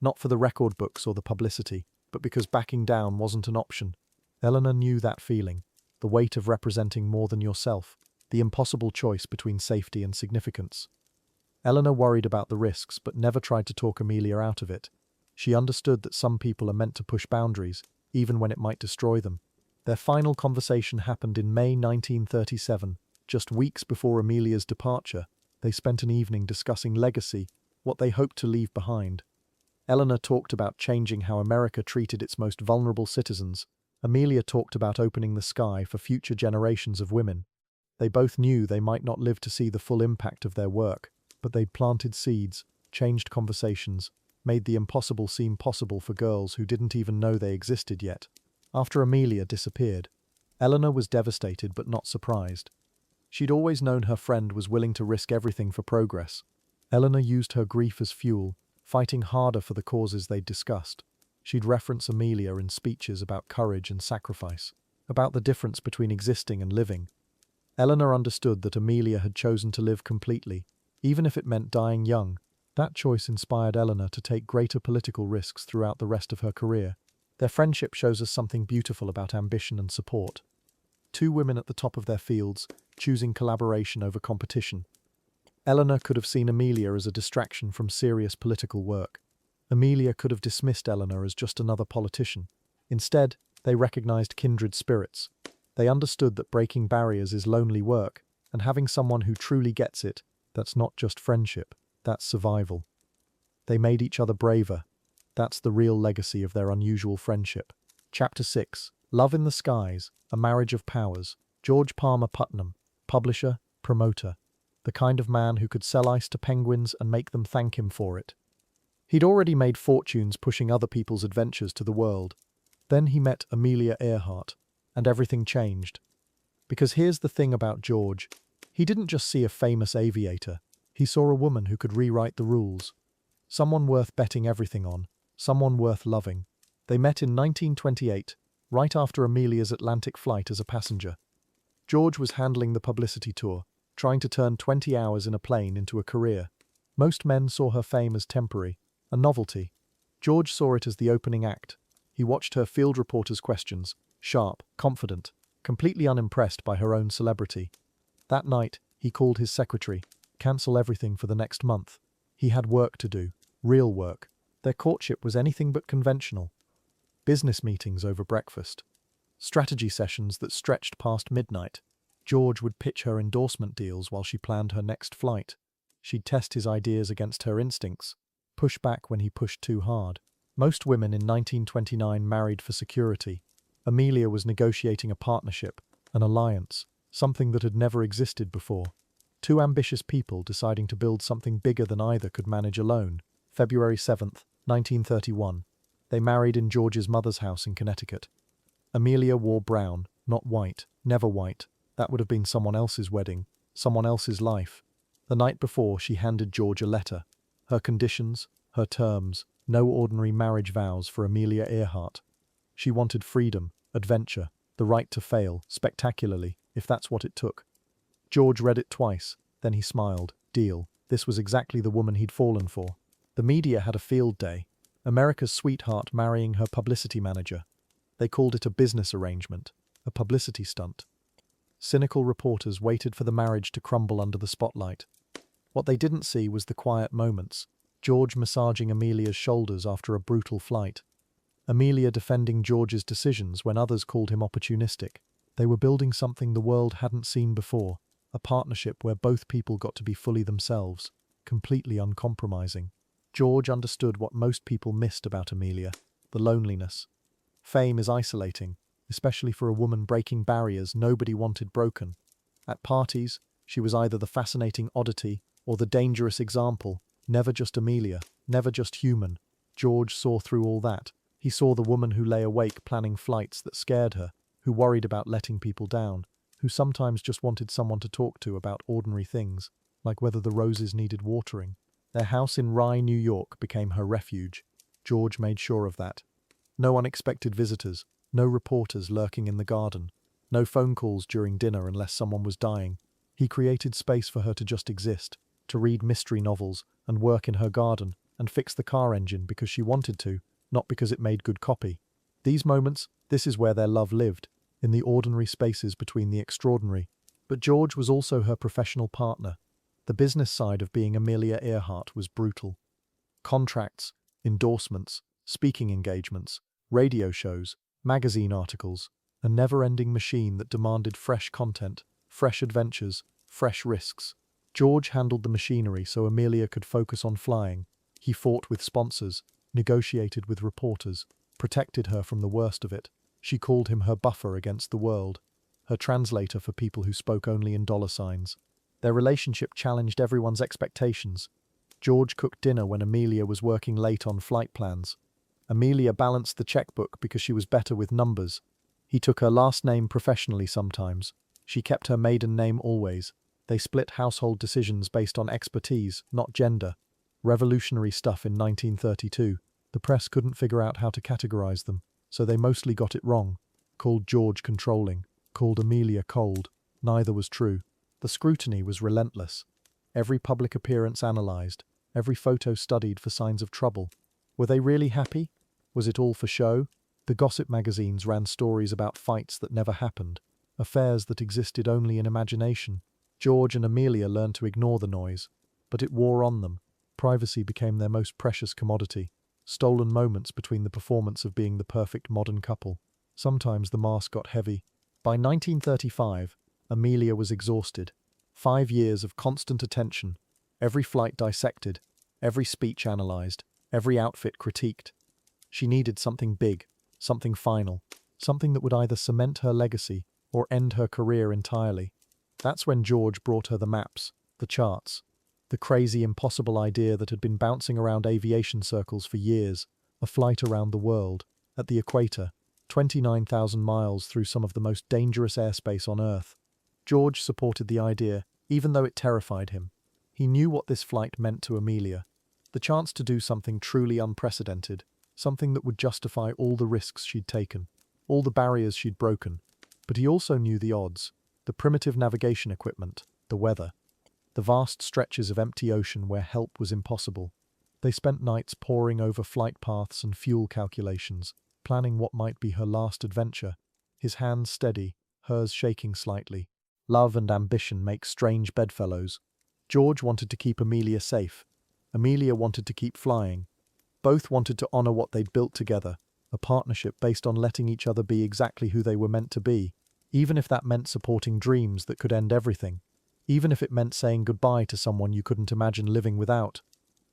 Not for the record books or the publicity, but because backing down wasn't an option. Eleanor knew that feeling, the weight of representing more than yourself, the impossible choice between safety and significance. Eleanor worried about the risks but never tried to talk Amelia out of it. She understood that some people are meant to push boundaries, even when it might destroy them. Their final conversation happened in May 1937, just weeks before Amelia's departure. They spent an evening discussing legacy, what they hoped to leave behind. Eleanor talked about changing how America treated its most vulnerable citizens. Amelia talked about opening the sky for future generations of women. They both knew they might not live to see the full impact of their work, but they'd planted seeds, changed conversations, made the impossible seem possible for girls who didn't even know they existed yet. After Amelia disappeared, Eleanor was devastated but not surprised. She'd always known her friend was willing to risk everything for progress. Eleanor used her grief as fuel, fighting harder for the causes they'd discussed. She'd reference Amelia in speeches about courage and sacrifice, about the difference between existing and living. Eleanor understood that Amelia had chosen to live completely, even if it meant dying young. That choice inspired Eleanor to take greater political risks throughout the rest of her career. Their friendship shows us something beautiful about ambition and support. Two women at the top of their fields, choosing collaboration over competition. Eleanor could have seen Amelia as a distraction from serious political work. Amelia could have dismissed Eleanor as just another politician. Instead, they recognized kindred spirits. They understood that breaking barriers is lonely work, and having someone who truly gets it, that's not just friendship, that's survival. They made each other braver. That's the real legacy of their unusual friendship. Chapter 6. Love in the Skies, A Marriage of Powers. George Putnam, publisher, promoter. The kind of man who could sell ice to penguins and make them thank him for it. He'd already made fortunes pushing other people's adventures to the world. Then he met Amelia Earhart, and everything changed. Because here's the thing about George. He didn't just see a famous aviator. He saw a woman who could rewrite the rules. Someone worth betting everything on. Someone worth loving. They met in 1928, right after Amelia's Atlantic flight as a passenger. George was handling the publicity tour, trying to turn 20 hours in a plane into a career. Most men saw her fame as temporary, a novelty. George saw it as the opening act. He watched her field reporters' questions, sharp, confident, completely unimpressed by her own celebrity. That night, he called his secretary, cancel everything for the next month. He had work to do, real work. Their courtship was anything but conventional. Business meetings over breakfast. Strategy sessions that stretched past midnight. George would pitch her endorsement deals while she planned her next flight. She'd test his ideas against her instincts, push back when he pushed too hard. Most women in 1929 married for security. Amelia was negotiating a partnership, an alliance, something that had never existed before. Two ambitious people deciding to build something bigger than either could manage alone. February 7th, 1931. They married in George's mother's house in Connecticut. Amelia wore brown, not white, never white. That would have been someone else's wedding, someone else's life. The night before, she handed George a letter. Her conditions, her terms, no ordinary marriage vows for Amelia Earhart. She wanted freedom, adventure, the right to fail, spectacularly, if that's what it took. George read it twice, then he smiled. Deal. This was exactly the woman he'd fallen for. The media had a field day. America's sweetheart marrying her publicity manager. They called it a business arrangement, a publicity stunt. Cynical reporters waited for the marriage to crumble under the spotlight. What they didn't see was the quiet moments. George massaging Amelia's shoulders after a brutal flight. Amelia defending George's decisions when others called him opportunistic. They were building something the world hadn't seen before, a partnership where both people got to be fully themselves, completely uncompromising. George understood what most people missed about Amelia, the loneliness. Fame is isolating, especially for a woman breaking barriers nobody wanted broken. At parties, she was either the fascinating oddity or the dangerous example, never just Amelia, never just human. George saw through all that. He saw the woman who lay awake planning flights that scared her, who worried about letting people down, who sometimes just wanted someone to talk to about ordinary things, like whether the roses needed watering. Their house in Rye, New York became her refuge. George made sure of that. No unexpected visitors, no reporters lurking in the garden, no phone calls during dinner unless someone was dying. He created space for her to just exist, to read mystery novels and work in her garden and fix the car engine because she wanted to, not because it made good copy. These moments, this is where their love lived, in the ordinary spaces between the extraordinary. But George was also her professional partner. The business side of being Amelia Earhart was brutal. Contracts, endorsements, speaking engagements, radio shows, magazine articles, a never-ending machine that demanded fresh content, fresh adventures, fresh risks. George handled the machinery so Amelia could focus on flying. He fought with sponsors, negotiated with reporters, protected her from the worst of it. She called him her buffer against the world, her translator for people who spoke only in dollar signs. Their relationship challenged everyone's expectations. George cooked dinner when Amelia was working late on flight plans. Amelia balanced the checkbook because she was better with numbers. He took her last name professionally sometimes. She kept her maiden name always. They split household decisions based on expertise, not gender. Revolutionary stuff in 1932. The press couldn't figure out how to categorize them, so they mostly got it wrong. Called George controlling, called Amelia cold. Neither was true. The scrutiny was relentless. Every public appearance analyzed, every photo studied for signs of trouble. Were they really happy? Was it all for show? The gossip magazines ran stories about fights that never happened, affairs that existed only in imagination. George and Amelia learned to ignore the noise, but it wore on them. Privacy became their most precious commodity. Stolen moments between the performance of being the perfect modern couple. Sometimes the mask got heavy. By 1935, Amelia was exhausted. 5 years of constant attention, every flight dissected, every speech analyzed, every outfit critiqued. She needed something big, something final, something that would either cement her legacy or end her career entirely. That's when George brought her the maps, the charts, the crazy, impossible idea that had been bouncing around aviation circles for years, a flight around the world, at the equator, 29,000 miles through some of the most dangerous airspace on Earth. George supported the idea, even though it terrified him. He knew what this flight meant to Amelia. The chance to do something truly unprecedented, something that would justify all the risks she'd taken, all the barriers she'd broken. But he also knew the odds, the primitive navigation equipment, the weather, the vast stretches of empty ocean where help was impossible. They spent nights poring over flight paths and fuel calculations, planning what might be her last adventure. His hands steady, hers shaking slightly. Love and ambition make strange bedfellows. George wanted to keep Amelia safe. Amelia wanted to keep flying. Both wanted to honor what they'd built together, a partnership based on letting each other be exactly who they were meant to be, even if that meant supporting dreams that could end everything, even if it meant saying goodbye to someone you couldn't imagine living without.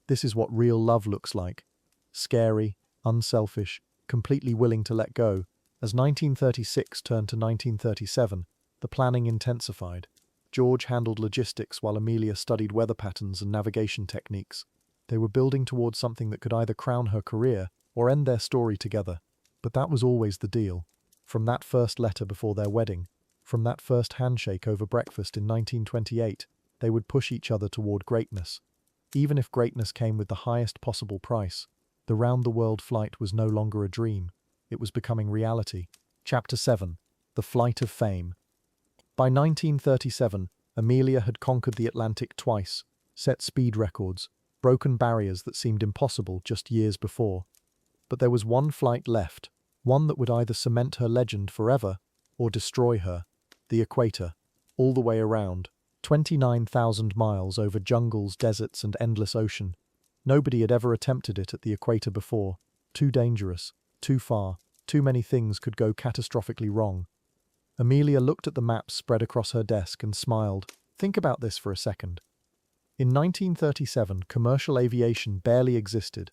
This is what real love looks like. Scary, unselfish, completely willing to let go. As 1936 turned to 1937, the planning intensified. George handled logistics while Amelia studied weather patterns and navigation techniques. They were building towards something that could either crown her career or end their story together. But that was always the deal. From that first letter before their wedding, from that first handshake over breakfast in 1928, they would push each other toward greatness. Even if greatness came with the highest possible price, the round-the-world flight was no longer a dream. It was becoming reality. Chapter 7. The Flight of Fame. By 1937, Amelia had conquered the Atlantic twice, set speed records, broken barriers that seemed impossible just years before. But there was one flight left, one that would either cement her legend forever or destroy her. The equator, all the way around, 29,000 miles over jungles, deserts, and endless ocean. Nobody had ever attempted it at the equator before. Too dangerous, too far, too many things could go catastrophically wrong. Amelia looked at the maps spread across her desk and smiled. Think about this for a second. In 1937, commercial aviation barely existed.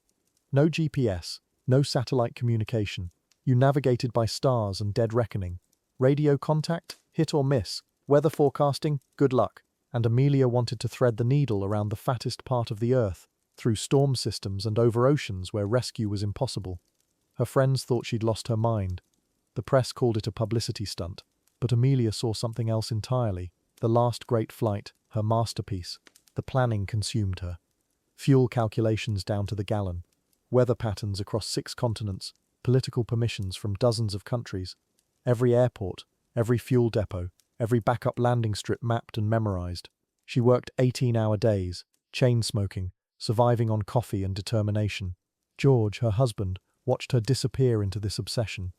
No GPS, no satellite communication. You navigated by stars and dead reckoning. Radio contact, hit or miss. Weather forecasting, good luck. And Amelia wanted to thread the needle around the fattest part of the Earth, through storm systems and over oceans where rescue was impossible. Her friends thought she'd lost her mind. The press called it a publicity stunt. But Amelia saw something else entirely. The last great flight, her masterpiece. The planning consumed her. Fuel calculations down to the gallon. Weather patterns across 6 continents. Political permissions from dozens of countries. Every airport, every fuel depot, every backup landing strip mapped and memorized. She worked 18-hour days, chain-smoking, surviving on coffee and determination. George, her husband, watched her disappear into this obsession.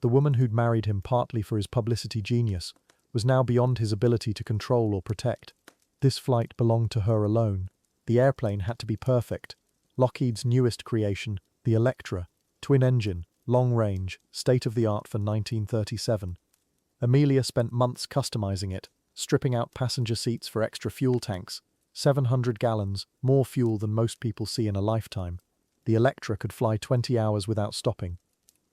The woman who'd married him partly for his publicity genius was now beyond his ability to control or protect. This flight belonged to her alone. The airplane had to be perfect. Lockheed's newest creation, the Electra, twin-engine, long-range, state-of-the-art for 1937. Amelia spent months customizing it, stripping out passenger seats for extra fuel tanks, 700 gallons, more fuel than most people see in a lifetime. The Electra could fly 20 hours without stopping.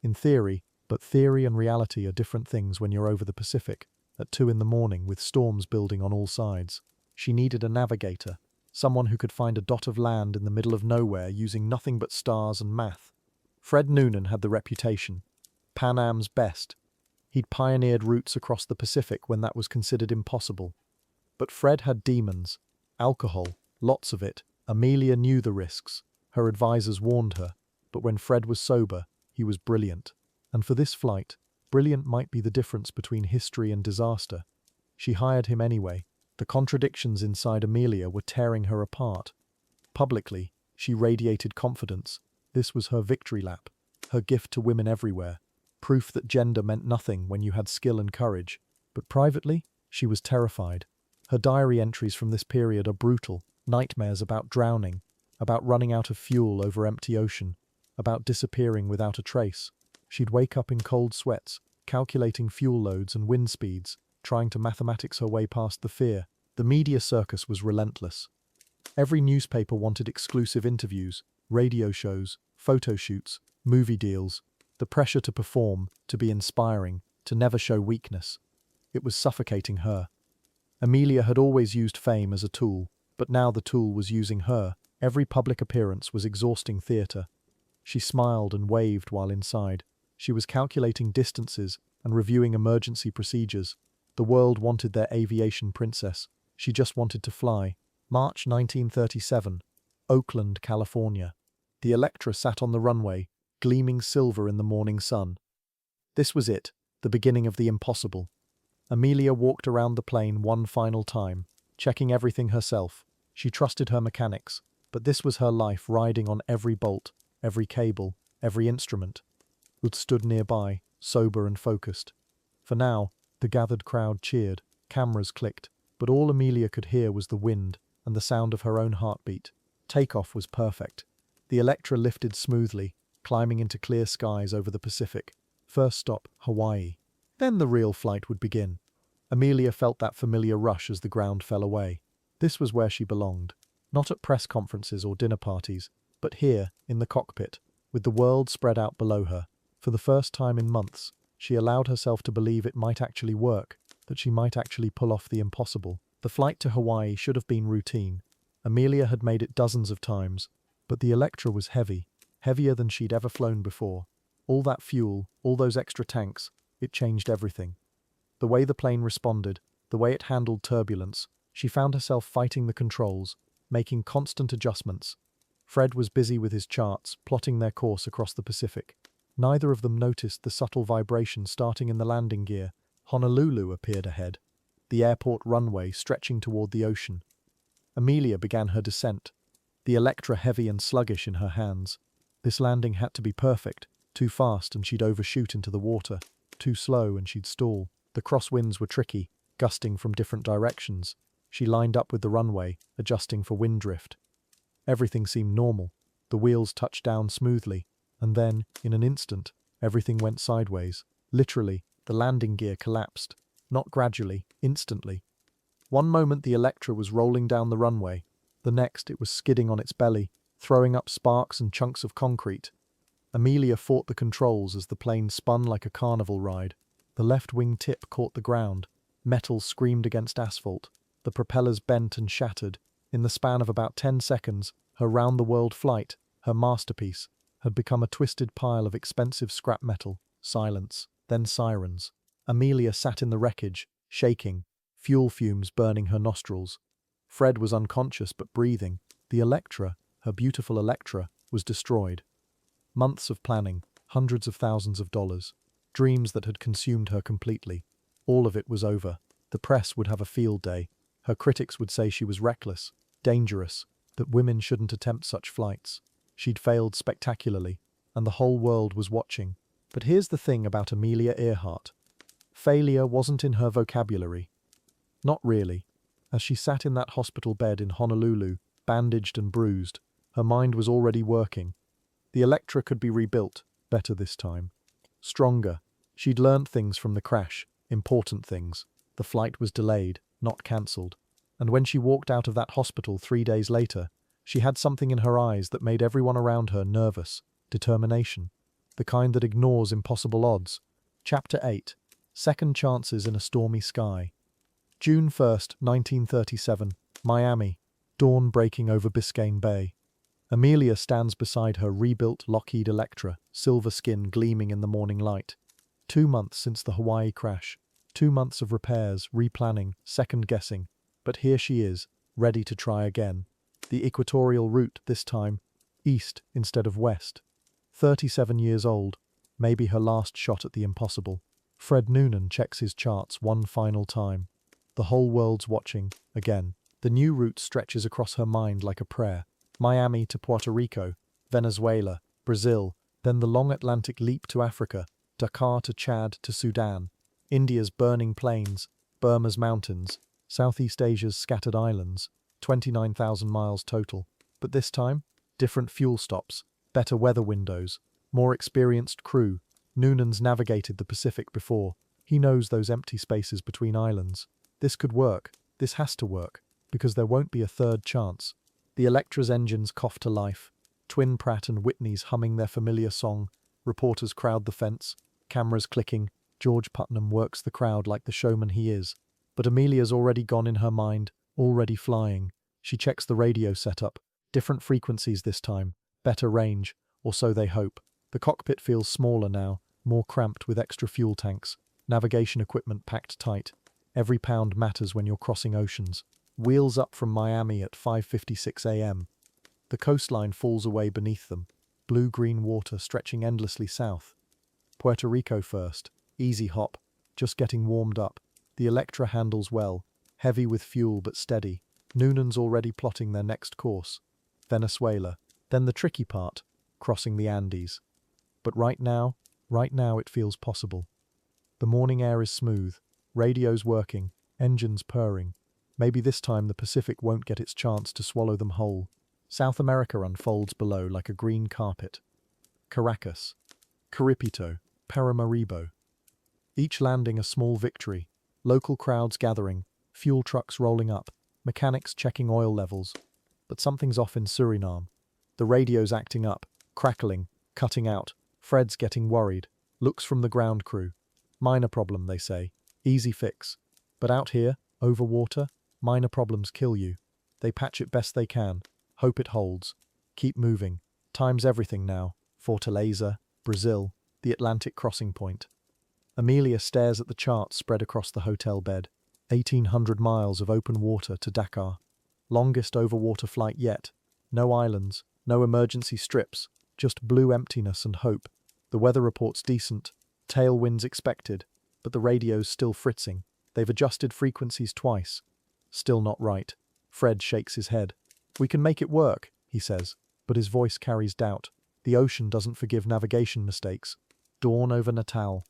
In theory, but theory and reality are different things when you're over the Pacific, at 2 in the morning with storms building on all sides. She needed a navigator, someone who could find a dot of land in the middle of nowhere using nothing but stars and math. Fred Noonan had the reputation. Pan Am's best. He'd pioneered routes across the Pacific when that was considered impossible. But Fred had demons. Alcohol, lots of it. Amelia knew the risks. Her advisors warned her. But when Fred was sober, he was brilliant. And for this flight, brilliant might be the difference between history and disaster. She hired him anyway. The contradictions inside Amelia were tearing her apart. Publicly, she radiated confidence. This was her victory lap, her gift to women everywhere. Proof that gender meant nothing when you had skill and courage. But privately, she was terrified. Her diary entries from this period are brutal. Nightmares about drowning, about running out of fuel over empty ocean, about disappearing without a trace. She'd wake up in cold sweats, calculating fuel loads and wind speeds, trying to mathematics her way past the fear. The media circus was relentless. Every newspaper wanted exclusive interviews, radio shows, photo shoots, movie deals. The pressure to perform, to be inspiring, to never show weakness. It was suffocating her. Amelia had always used fame as a tool, but now the tool was using her. Every public appearance was exhausting theatre. She smiled and waved while inside. She was calculating distances and reviewing emergency procedures. The world wanted their aviation princess. She just wanted to fly. March 1937, Oakland, California. The Electra sat on the runway, gleaming silver in the morning sun. This was it, the beginning of the impossible. Amelia walked around the plane one final time, checking everything herself. She trusted her mechanics, but this was her life riding on every bolt, every cable, every instrument. Ruth stood nearby, sober and focused. For now, the gathered crowd cheered, cameras clicked, but all Amelia could hear was the wind and the sound of her own heartbeat. Takeoff was perfect. The Electra lifted smoothly, climbing into clear skies over the Pacific. First stop, Hawaii. Then the real flight would begin. Amelia felt that familiar rush as the ground fell away. This was where she belonged. Not at press conferences or dinner parties, but here, in the cockpit, with the world spread out below her. For the first time in months, she allowed herself to believe it might actually work, that she might actually pull off the impossible. The flight to Hawaii should have been routine. Amelia had made it dozens of times, but the Electra was heavy, heavier than she'd ever flown before. All that fuel, all those extra tanks, it changed everything. The way the plane responded, the way it handled turbulence, she found herself fighting the controls, making constant adjustments. Fred was busy with his charts, plotting their course across the Pacific. Neither of them noticed the subtle vibration starting in the landing gear. Honolulu appeared ahead, the airport runway stretching toward the ocean. Amelia began her descent, the Electra heavy and sluggish in her hands. This landing had to be perfect. Too fast and she'd overshoot into the water. Too slow and she'd stall. The crosswinds were tricky, gusting from different directions. She lined up with the runway, adjusting for wind drift. Everything seemed normal. The wheels touched down smoothly, and then, in an instant, everything went sideways. Literally, the landing gear collapsed. Not gradually, instantly. One moment the Electra was rolling down the runway. The next it was skidding on its belly, throwing up sparks and chunks of concrete. Amelia fought the controls as the plane spun like a carnival ride. The left wing tip caught the ground. Metal screamed against asphalt. The propellers bent and shattered. In the span of about 10 seconds, her round-the-world flight, her masterpiece, had become a twisted pile of expensive scrap metal. Silence, then sirens. Amelia sat in the wreckage, shaking, fuel fumes burning her nostrils. Fred was unconscious but breathing. The Electra, her beautiful Electra, was destroyed. Months of planning, hundreds of thousands of dollars, dreams that had consumed her completely. All of it was over. The press would have a field day. Her critics would say she was reckless, dangerous, that women shouldn't attempt such flights. She'd failed spectacularly, and the whole world was watching. But here's the thing about Amelia Earhart. Failure wasn't in her vocabulary. Not really. As she sat in that hospital bed in Honolulu, bandaged and bruised, her mind was already working. The Electra could be rebuilt, better this time. Stronger. She'd learnt things from the crash, important things. The flight was delayed, not cancelled. And when she walked out of that hospital 3 days later, She had something in her eyes that made everyone around her nervous. Determination. The kind that ignores impossible odds. Chapter 8. Second Chances in a Stormy Sky. June 1st, 1937. Miami. Dawn breaking over Biscayne Bay. Amelia stands beside her rebuilt Lockheed Electra, silver skin gleaming in the morning light. 2 months since the Hawaii crash. 2 months of repairs, replanning, second-guessing. But here she is, ready to try again. The equatorial route this time, east instead of west. 37 years old, maybe her last shot at the impossible. Fred Noonan checks his charts one final time. The whole world's watching, again. The new route stretches across her mind like a prayer. Miami to Puerto Rico, Venezuela, Brazil, then the long Atlantic leap to Africa, Dakar to Chad to Sudan, India's burning plains, Burma's mountains, Southeast Asia's scattered islands, 29,000 miles total. But this time, different fuel stops, better weather windows, more experienced crew. Noonan's navigated the Pacific before. He knows those empty spaces between islands. This could work. This has to work, because there won't be a third chance. The Electra's engines cough to life. Twin Pratt and Whitney's humming their familiar song. Reporters crowd the fence. Cameras clicking. George Putnam works the crowd like the showman he is. But Amelia's already gone in her mind, already flying. She checks the radio setup. Different frequencies this time. Better range, or so they hope. The cockpit feels smaller now, more cramped with extra fuel tanks. Navigation equipment packed tight. Every pound matters when you're crossing oceans. Wheels up from Miami at 5:56 a.m. The coastline falls away beneath them. Blue-green water stretching endlessly south. Puerto Rico first. Easy hop. Just getting warmed up. The Electra handles well. Heavy with fuel but steady. Noonan's already plotting their next course. Venezuela. Then the tricky part. Crossing the Andes. But right now it feels possible. The morning air is smooth. Radio's working. Engines purring. Maybe this time the Pacific won't get its chance to swallow them whole. South America unfolds below like a green carpet. Caracas, Caripito, Paramaribo. Each landing a small victory. Local crowds gathering, fuel trucks rolling up, mechanics checking oil levels. But something's off in Suriname. The radio's acting up, crackling, cutting out. Fred's getting worried. Looks from the ground crew. Minor problem, they say. Easy fix. But out here, over water, minor problems kill you. They patch it best they can. Hope it holds. Keep moving. Time's everything now. Fortaleza, Brazil, the Atlantic crossing point. Amelia stares at the chart spread across the hotel bed. 1,800 miles of open water to Dakar. Longest overwater flight yet. No islands, no emergency strips, just blue emptiness and hope. The weather report's decent. Tailwinds expected. But the radio's still fritzing. They've adjusted frequencies twice. Still not right. Fred shakes his head. We can make it work, he says, but his voice carries doubt. The ocean doesn't forgive navigation mistakes. Dawn over Natal.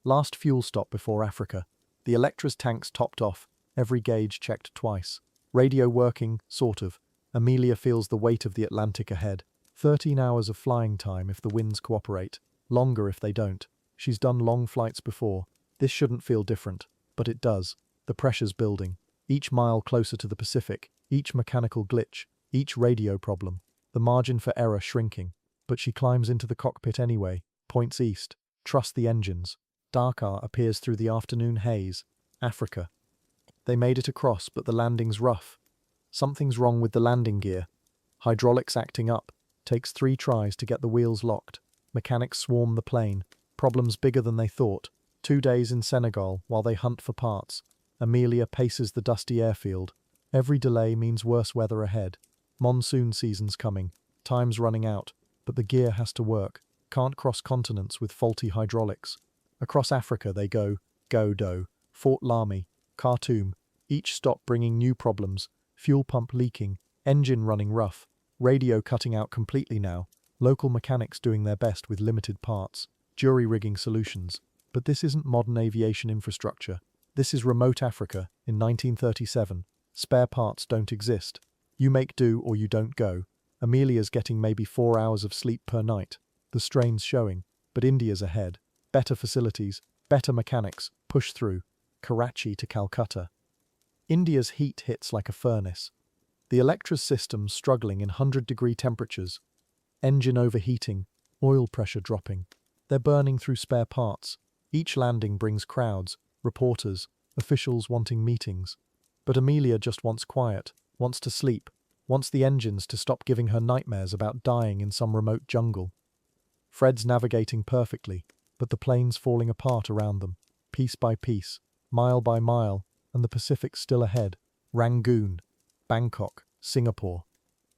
Last fuel stop before Africa. The Electra's tanks topped off, every gauge checked twice. Radio working, sort of. Amelia feels the weight of the Atlantic ahead. 13 hours of flying time if the winds cooperate. Longer if they don't. She's done long flights before. This shouldn't feel different. But it does. The pressure's building. Each mile closer to the Pacific, each mechanical glitch, each radio problem. The margin for error shrinking. But she climbs into the cockpit anyway, points east. Trust the engines. Dakar appears through the afternoon haze. Africa. They made it across, but the landing's rough. Something's wrong with the landing gear. Hydraulics acting up. Takes 3 tries to get the wheels locked. Mechanics swarm the plane. Problems bigger than they thought. 2 days in Senegal while they hunt for parts. Amelia paces the dusty airfield. Every delay means worse weather ahead. Monsoon season's coming. Time's running out. But the gear has to work. Can't cross continents with faulty hydraulics. Across Africa they go. Go-Do, Fort Lamy, Khartoum. Each stop bringing new problems. Fuel pump leaking. Engine running rough. Radio cutting out completely now. Local mechanics doing their best with limited parts. Jury-rigging solutions. But this isn't modern aviation infrastructure. This is remote Africa in 1937. Spare parts don't exist. You make do or you don't go. Amelia's getting maybe 4 hours of sleep per night. The strain's showing, but India's ahead. Better facilities, better mechanics, push through. Karachi to Calcutta. India's heat hits like a furnace. The Electra's system struggling in 100-degree temperatures. Engine overheating, oil pressure dropping. They're burning through spare parts. Each landing brings crowds, reporters, officials wanting meetings. But Amelia just wants quiet, wants to sleep, wants the engines to stop giving her nightmares about dying in some remote jungle. Fred's navigating perfectly, but the plane's falling apart around them, piece by piece, mile by mile, and the Pacific's still ahead. Rangoon, Bangkok, Singapore.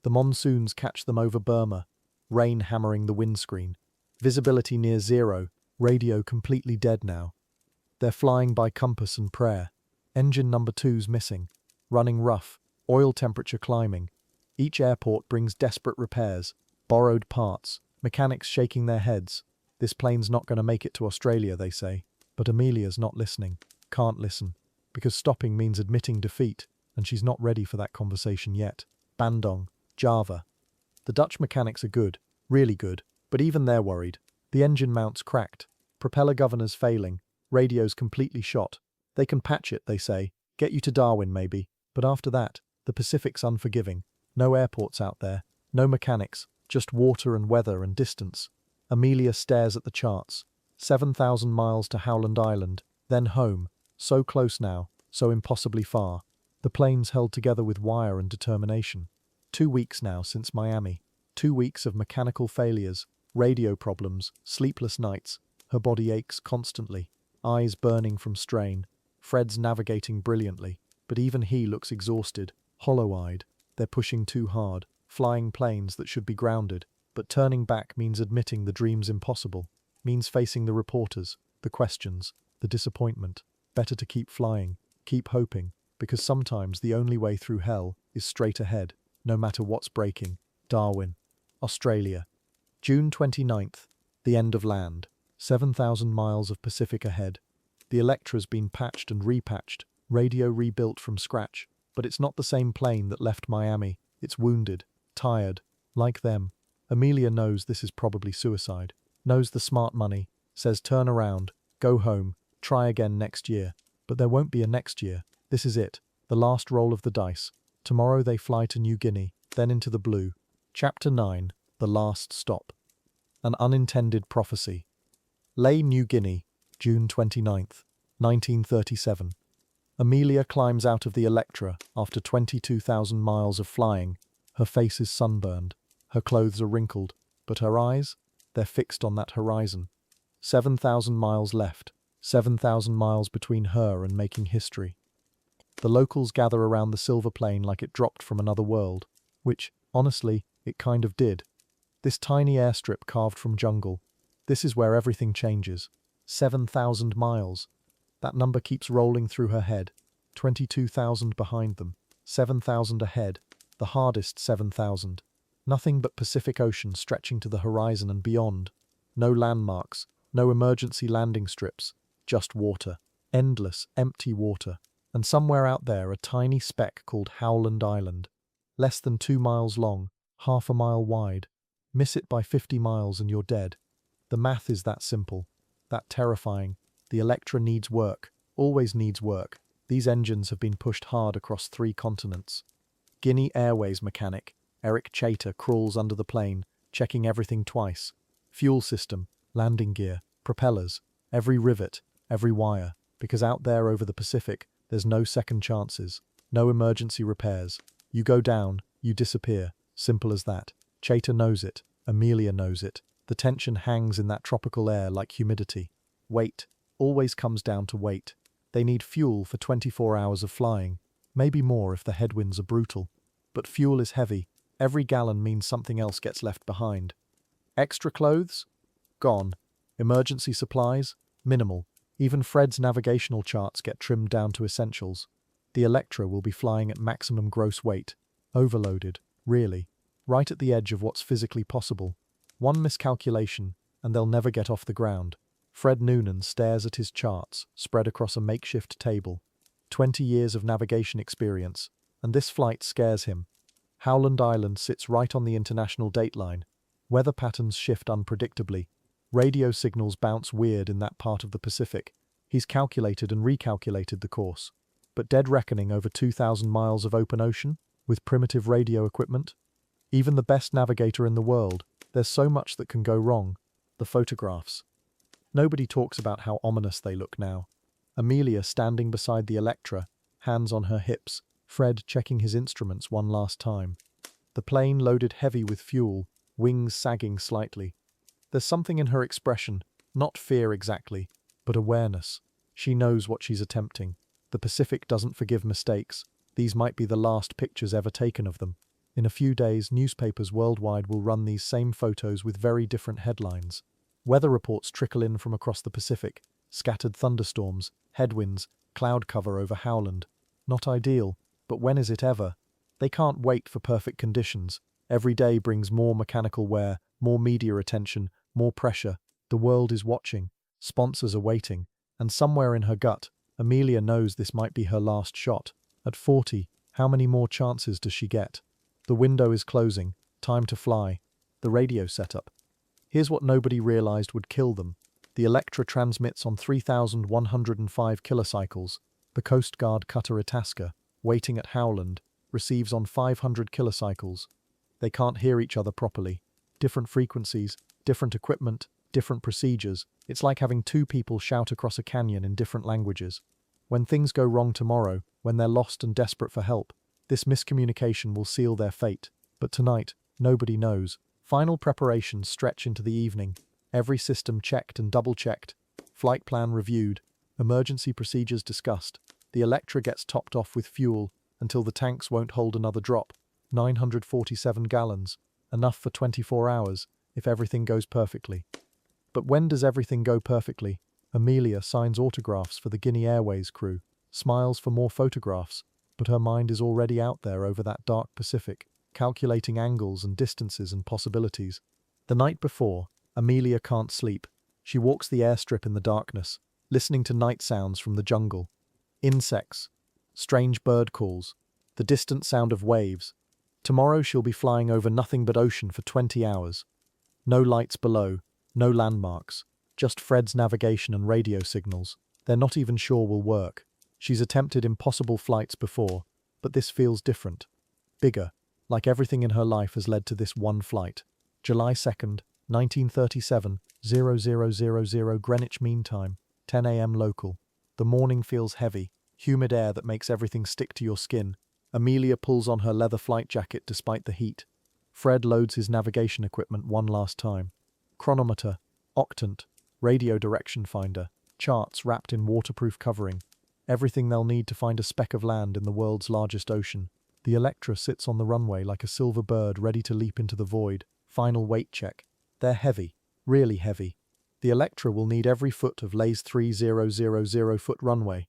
The monsoons catch them over Burma, rain hammering the windscreen. Visibility near zero, radio completely dead now. They're flying by compass and prayer. Engine number 2's missing, running rough, oil temperature climbing. Each airport brings desperate repairs, borrowed parts, mechanics shaking their heads. This plane's not going to make it to Australia, they say. But Amelia's not listening, can't listen, because stopping means admitting defeat, and she's not ready for that conversation yet. Bandung, Java. The Dutch mechanics are good, really good, but even they're worried. The engine mount's cracked, propeller governors failing, radio's completely shot. They can patch it, they say, get you to Darwin maybe, but after that, the Pacific's unforgiving. No airports out there, no mechanics, just water and weather and distance. Amelia stares at the charts. 7,000 miles to Howland Island, then home, so close now, so impossibly far. The plane's held together with wire and determination. 2 weeks now since Miami. 2 weeks of mechanical failures, radio problems, sleepless nights. Her body aches constantly, eyes burning from strain. Fred's navigating brilliantly, but even he looks exhausted, hollow-eyed. They're pushing too hard, flying planes that should be grounded, but turning back means admitting the dream's impossible, means facing the reporters, the questions, the disappointment. Better to keep flying, keep hoping, because sometimes the only way through hell is straight ahead, no matter what's breaking. Darwin, Australia. June 29th, the end of land. 7,000 miles of Pacific ahead. The Electra's been patched and repatched, radio rebuilt from scratch, but it's not the same plane that left Miami. It's wounded, tired, like them. Amelia knows this is probably suicide, knows the smart money, says turn around, go home, try again next year. But there won't be a next year. This is it, the last roll of the dice. Tomorrow they fly to New Guinea, then into the blue. Chapter 9, The Last Stop. An Unintended Prophecy. Ley, New Guinea, June 29th, 1937. Amelia climbs out of the Electra after 22,000 miles of flying. Her face is sunburned, her clothes are wrinkled, but her eyes, they're fixed on that horizon. 7,000 miles left, 7,000 miles between her and making history. The locals gather around the silver plane like it dropped from another world, which, honestly, it kind of did. This tiny airstrip carved from jungle, this is where everything changes. 7,000 miles. That number keeps rolling through her head. 22,000 behind them. 7,000 ahead. The hardest 7,000. Nothing but Pacific Ocean stretching to the horizon and beyond. No landmarks, no emergency landing strips, just water. Endless, empty water. And somewhere out there a tiny speck called Howland Island. Less than 2 miles long, half a mile wide. Miss it by 50 miles and you're dead. The math is that simple, that terrifying. The Electra needs work, always needs work. These engines have been pushed hard across 3 continents. Guinea Airways mechanic, Eric Chater, crawls under the plane, checking everything twice. Fuel system, landing gear, propellers, every rivet, every wire, because out there over the Pacific, there's no second chances, no emergency repairs. You go down, you disappear, simple as that. Chater knows it, Amelia knows it. The tension hangs in that tropical air like humidity. Weight always comes down to weight. They need fuel for 24 hours of flying, maybe more if the headwinds are brutal. But fuel is heavy. Every gallon means something else gets left behind. Extra clothes? Gone. Emergency supplies? Minimal. Even Fred's navigational charts get trimmed down to essentials. The Electra will be flying at maximum gross weight. Overloaded, really. Right at the edge of what's physically possible. One miscalculation, and they'll never get off the ground. Fred Noonan stares at his charts, spread across a makeshift table. 20 years of navigation experience, and this flight scares him. Howland Island sits right on the international dateline. Weather patterns shift unpredictably. Radio signals bounce weird in that part of the Pacific. He's calculated and recalculated the course. But dead reckoning over 2,000 miles of open ocean? with primitive radio equipment? Even the best navigator in the world, there's so much that can go wrong. The photographs. Nobody talks about how ominous they look now. Amelia standing beside the Electra, hands on her hips, Fred checking his instruments one last time. The plane loaded heavy with fuel, wings sagging slightly. There's something in her expression, not fear exactly, but awareness. She knows what she's attempting. The Pacific doesn't forgive mistakes. These might be the last pictures ever taken of them. In a few days, newspapers worldwide will run these same photos with very different headlines. Weather reports trickle in from across the Pacific. Scattered thunderstorms, headwinds, cloud cover over Howland. Not ideal, but when is it ever? They can't wait for perfect conditions. Every day brings more mechanical wear, more media attention, more pressure. The world is watching. Sponsors are waiting. And somewhere in her gut, Amelia knows this might be her last shot. At 40, how many more chances does she get? The window is closing. Time to fly. The radio setup. Here's what nobody realized would kill them. The Electra transmits on 3,105 kilocycles. The Coast Guard cutter Itasca, waiting at Howland, receives on 500 kilocycles. They can't hear each other properly. Different frequencies, different equipment, different procedures. It's like having two people shout across a canyon in different languages. When things go wrong tomorrow, when they're lost and desperate for help, this miscommunication will seal their fate. But tonight, nobody knows. Final preparations stretch into the evening. Every system checked and double-checked. Flight plan reviewed. Emergency procedures discussed. The Electra gets topped off with fuel until the tanks won't hold another drop. 947 gallons. Enough for 24 hours, if everything goes perfectly. But when does everything go perfectly? Amelia signs autographs for the Guinea Airways crew, smiles for more photographs, but her mind is already out there over that dark Pacific, calculating angles and distances and possibilities. The night before, Amelia can't sleep. She walks the airstrip in the darkness, listening to night sounds from the jungle. Insects, strange bird calls, the distant sound of waves. Tomorrow she'll be flying over nothing but ocean for 20 hours. No lights below, no landmarks, just Fred's navigation and radio signals. They're not even sure will work. She's attempted impossible flights before, but this feels different. Bigger, like everything in her life has led to this one flight. July 2nd, 1937, 0000 Greenwich Mean Time, 10 a.m. local. The morning feels heavy, humid air that makes everything stick to your skin. Amelia pulls on her leather flight jacket despite the heat. Fred loads his navigation equipment one last time. Chronometer, octant, radio direction finder, charts wrapped in waterproof covering. Everything they'll need to find a speck of land in the world's largest ocean. The Electra sits on the runway like a silver bird ready to leap into the void. Final weight check. They're heavy, really heavy. The Electra will need every foot of Lay's 3,000-foot runway.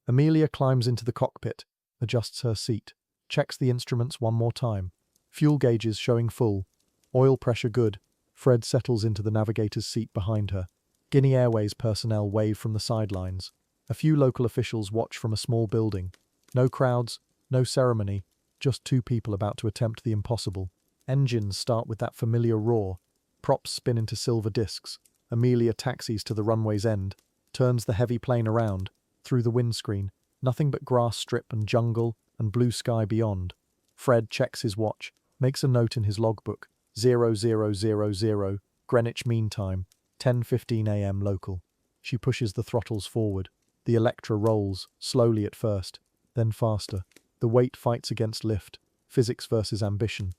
Amelia climbs into the cockpit, adjusts her seat, checks the instruments one more time. Fuel gauges showing full. Oil pressure good. Fred settles into the navigator's seat behind her. Guinea Airways personnel wave from the sidelines. A few local officials watch from a small building. No crowds, no ceremony, just two people about to attempt the impossible. Engines start with that familiar roar. Props spin into silver discs. Amelia taxis to the runway's end, turns the heavy plane around. Through the windscreen, nothing but grass strip and jungle and blue sky beyond. Fred checks his watch, makes a note in his logbook. 0000, Greenwich Mean Time, 10:15 a.m. local. She pushes the throttles forward. The Electra rolls, slowly at first, then faster. The weight fights against lift. Physics versus ambition.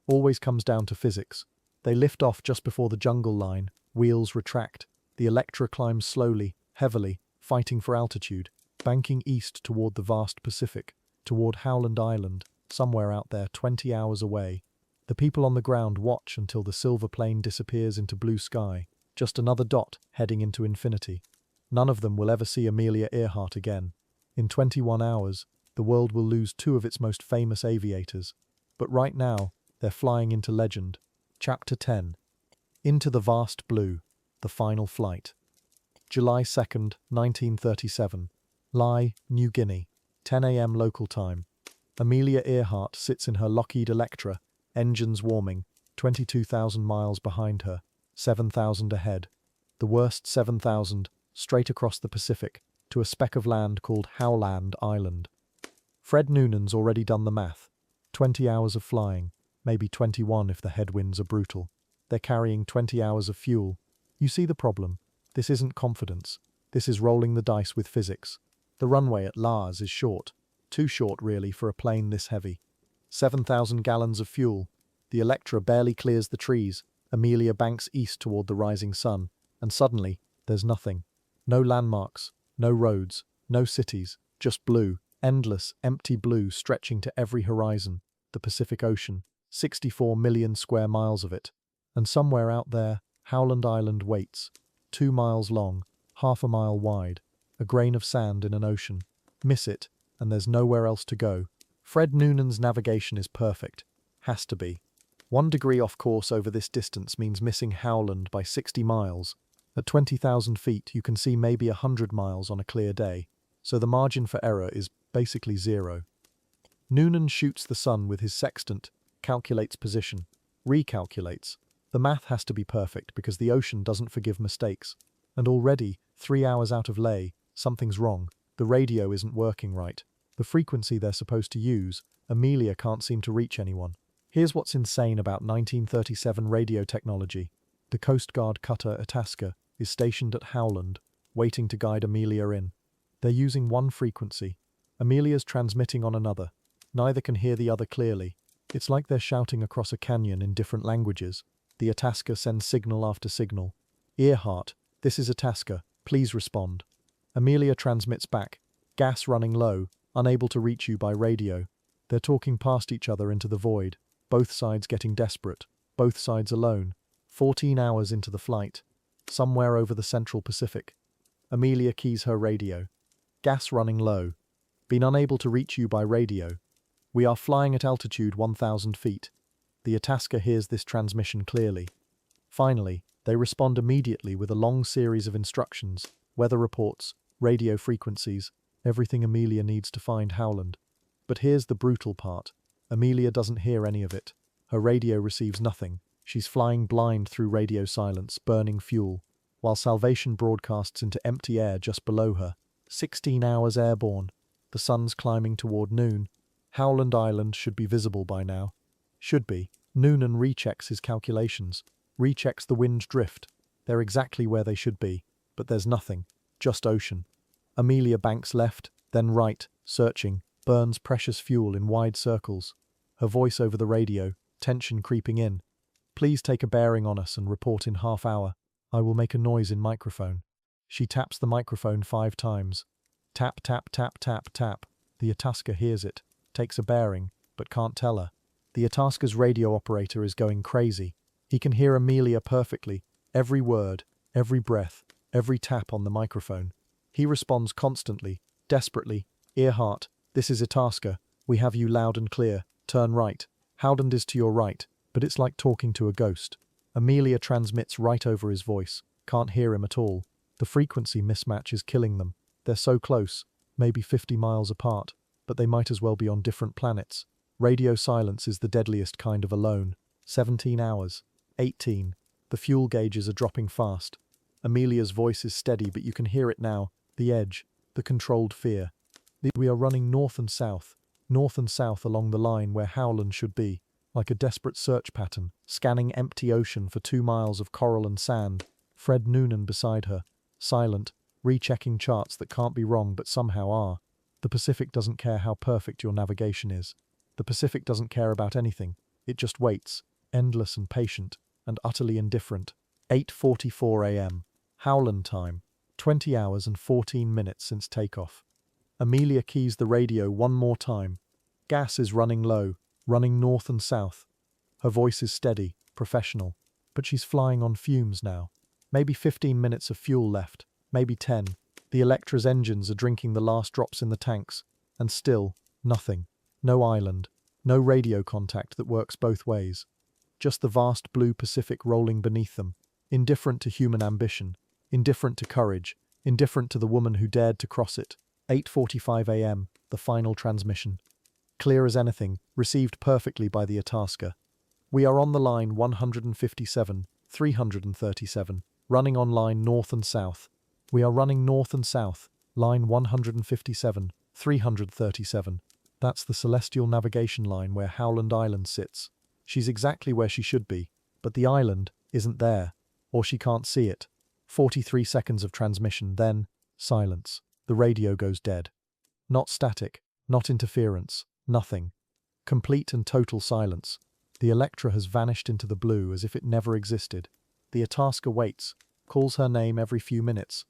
Always comes down to physics. They lift off just before the jungle line. Wheels retract. The Electra climbs slowly, heavily, fighting for altitude, banking east toward the vast Pacific, toward Howland Island, somewhere out there 20 hours away. The people on the ground watch until the silver plane disappears into blue sky, just another dot heading into infinity. None of them will ever see Amelia Earhart again. In 21 hours, the world will lose two of its most famous aviators. But right now, they're flying into legend. Chapter 10. Into the Vast Blue, the Final Flight. July 2nd, 1937. Lie, New Guinea. 10 a.m. local time. Amelia Earhart sits in her Lockheed Electra, engines warming, 22,000 miles behind her, 7,000 ahead. The worst 7,000, straight across the Pacific, to a speck of land called Howland Island. Fred Noonan's already done the math. 20 hours of flying, maybe 21 if the headwinds are brutal. They're carrying 20 hours of fuel. You see the problem? This isn't confidence. This is rolling the dice with physics. The runway at Lars is short. Too short, really, for a plane this heavy. 7,000 gallons of fuel. The Electra barely clears the trees. Amelia banks east toward the rising sun. And suddenly, there's nothing. No landmarks, no roads, no cities, just blue, endless, empty blue stretching to every horizon. The Pacific Ocean, 64 million square miles of it. And somewhere out there, Howland Island waits. 2 miles long, half a mile wide. A grain of sand in an ocean. Miss it, and there's nowhere else to go. Fred Noonan's navigation is perfect. Has to be. 1 degree off course over this distance means missing Howland by 60 miles. At 20,000 feet, you can see maybe 100 miles on a clear day. So the margin for error is basically zero. Noonan shoots the sun with his sextant, calculates position, recalculates. The math has to be perfect because the ocean doesn't forgive mistakes. And already, 3 hours out of lay, something's wrong. The radio isn't working right. The frequency they're supposed to use, Amelia can't seem to reach anyone. Here's what's insane about 1937 radio technology. The Coast Guard cutter Itasca is stationed at Howland, waiting to guide Amelia in. They're using one frequency. Amelia's transmitting on another. Neither can hear the other clearly. It's like they're shouting across a canyon in different languages. The Itasca sends signal after signal. Earhart, this is Itasca, please respond. Amelia transmits back. Gas running low, unable to reach you by radio. They're talking past each other into the void. Both sides getting desperate. Both sides alone. 14 hours into the flight. Somewhere over the central Pacific. Amelia keys her radio. Gas running low. Been unable to reach you by radio. We are flying at altitude 1,000 feet. The Itasca hears this transmission clearly. Finally, they respond immediately with a long series of instructions, weather reports, radio frequencies, everything Amelia needs to find Howland. But here's the brutal part. Amelia doesn't hear any of it. Her radio receives nothing. She's flying blind through radio silence, burning fuel, while salvation broadcasts into empty air just below her. 16 hours airborne. The sun's climbing toward noon. Howland Island should be visible by now. Should be. Noonan rechecks his calculations. Rechecks the wind drift. They're exactly where they should be. But there's nothing. Just ocean. Amelia banks left, then right, searching, burns precious fuel in wide circles. Her voice over the radio, tension creeping in. Please take a bearing on us and report in half hour. I will make a noise in microphone. She taps the microphone 5 times. Tap, tap, tap, tap, tap. The Itasca hears it, takes a bearing, but can't tell her. The Itasca's radio operator is going crazy. He can hear Amelia perfectly, every word, every breath, every tap on the microphone. He responds constantly, desperately. Earhart, this is Itasca. We have you loud and clear. Turn right. Howland is to your right, but it's like talking to a ghost. Amelia transmits right over his voice. Can't hear him at all. The frequency mismatch is killing them. They're so close, maybe 50 miles apart, but they might as well be on different planets. Radio silence is the deadliest kind of alone. 17 hours. 18. The fuel gauges are dropping fast. Amelia's voice is steady, but you can hear it now. The edge. The controlled fear. We are running north and south along the line where Howland should be, like a desperate search pattern, scanning empty ocean for 2 miles of coral and sand. Fred Noonan beside her, silent, rechecking charts that can't be wrong but somehow are. The Pacific doesn't care how perfect your navigation is. The Pacific doesn't care about anything. It just waits, endless and patient, and utterly indifferent. 8:44 a.m. Howland time. 20 hours and 14 minutes since takeoff. Amelia keys the radio 1 more time. Gas is running low, running north and south. Her voice is steady, professional, but she's flying on fumes now. Maybe 15 minutes of fuel left, maybe 10. The Electra's engines are drinking the last drops in the tanks, and still, nothing. No island, no radio contact that works both ways. Just the vast blue Pacific rolling beneath them, indifferent to human ambition, indifferent to courage, indifferent to the woman who dared to cross it. 8:45 a.m., the final transmission. Clear as anything, received perfectly by the Itasca. We are on the line 157, 337, running on line north and south. We are running north and south, line 157, 337. That's the celestial navigation line where Howland Island sits. She's exactly where she should be, but the island isn't there, or she can't see it. 43 seconds of transmission, then silence. The radio goes dead. Not static, not interference, nothing. Complete and total silence. The Electra has vanished into the blue as if it never existed. The Itasca waits, calls her name every few minutes.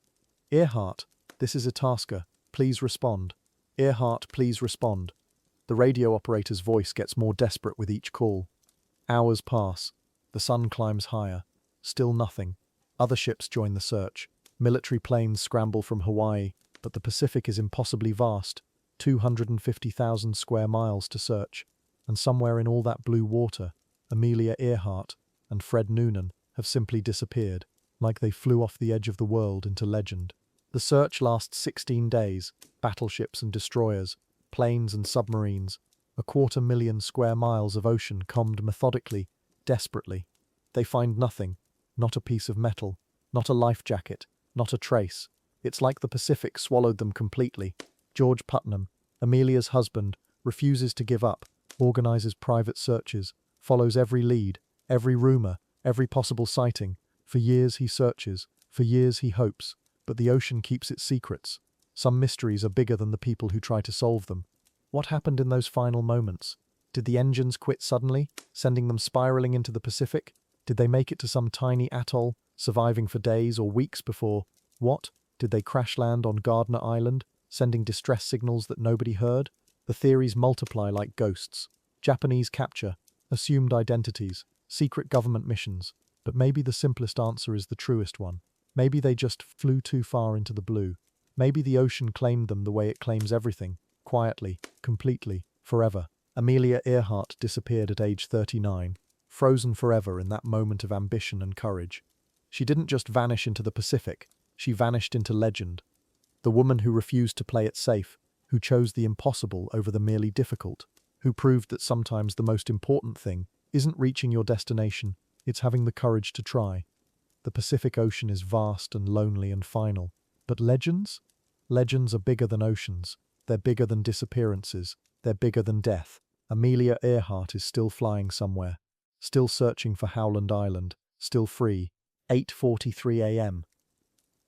Earhart, this is Itasca, please respond. Earhart, please respond. The radio operator's voice gets more desperate with each call. Hours pass. The sun climbs higher. Still nothing. Other ships join the search. Military planes scramble from Hawaii, but the Pacific is impossibly vast. 250,000 square miles to search. And somewhere in all that blue water, Amelia Earhart and Fred Noonan have simply disappeared, like they flew off the edge of the world into legend. The search lasts 16 days. Battleships and destroyers, planes and submarines, 250,000 square miles of ocean combed methodically, desperately. They find nothing, not a piece of metal, not a life jacket, not a trace. It's like the Pacific swallowed them completely. George Putnam, Amelia's husband, refuses to give up, organizes private searches, follows every lead, every rumor, every possible sighting. For years he searches, for years he hopes, but the ocean keeps its secrets. Some mysteries are bigger than the people who try to solve them. What happened in those final moments? Did the engines quit suddenly, sending them spiraling into the Pacific? Did they make it to some tiny atoll, surviving for days or weeks before? What? Did they crash land on Gardner Island, sending distress signals that nobody heard? The theories multiply like ghosts. Japanese capture, assumed identities, secret government missions. But maybe the simplest answer is the truest one. Maybe they just flew too far into the blue. Maybe the ocean claimed them the way it claims everything, quietly, completely, forever. Amelia Earhart disappeared at age 39, frozen forever in that moment of ambition and courage. She didn't just vanish into the Pacific, she vanished into legend. The woman who refused to play it safe, who chose the impossible over the merely difficult, who proved that sometimes the most important thing isn't reaching your destination, it's having the courage to try. The Pacific Ocean is vast and lonely and final. But legends? Legends are bigger than oceans. They're bigger than disappearances. They're bigger than death. Amelia Earhart is still flying somewhere. Still searching for Howland Island. Still free. 8:43 a.m.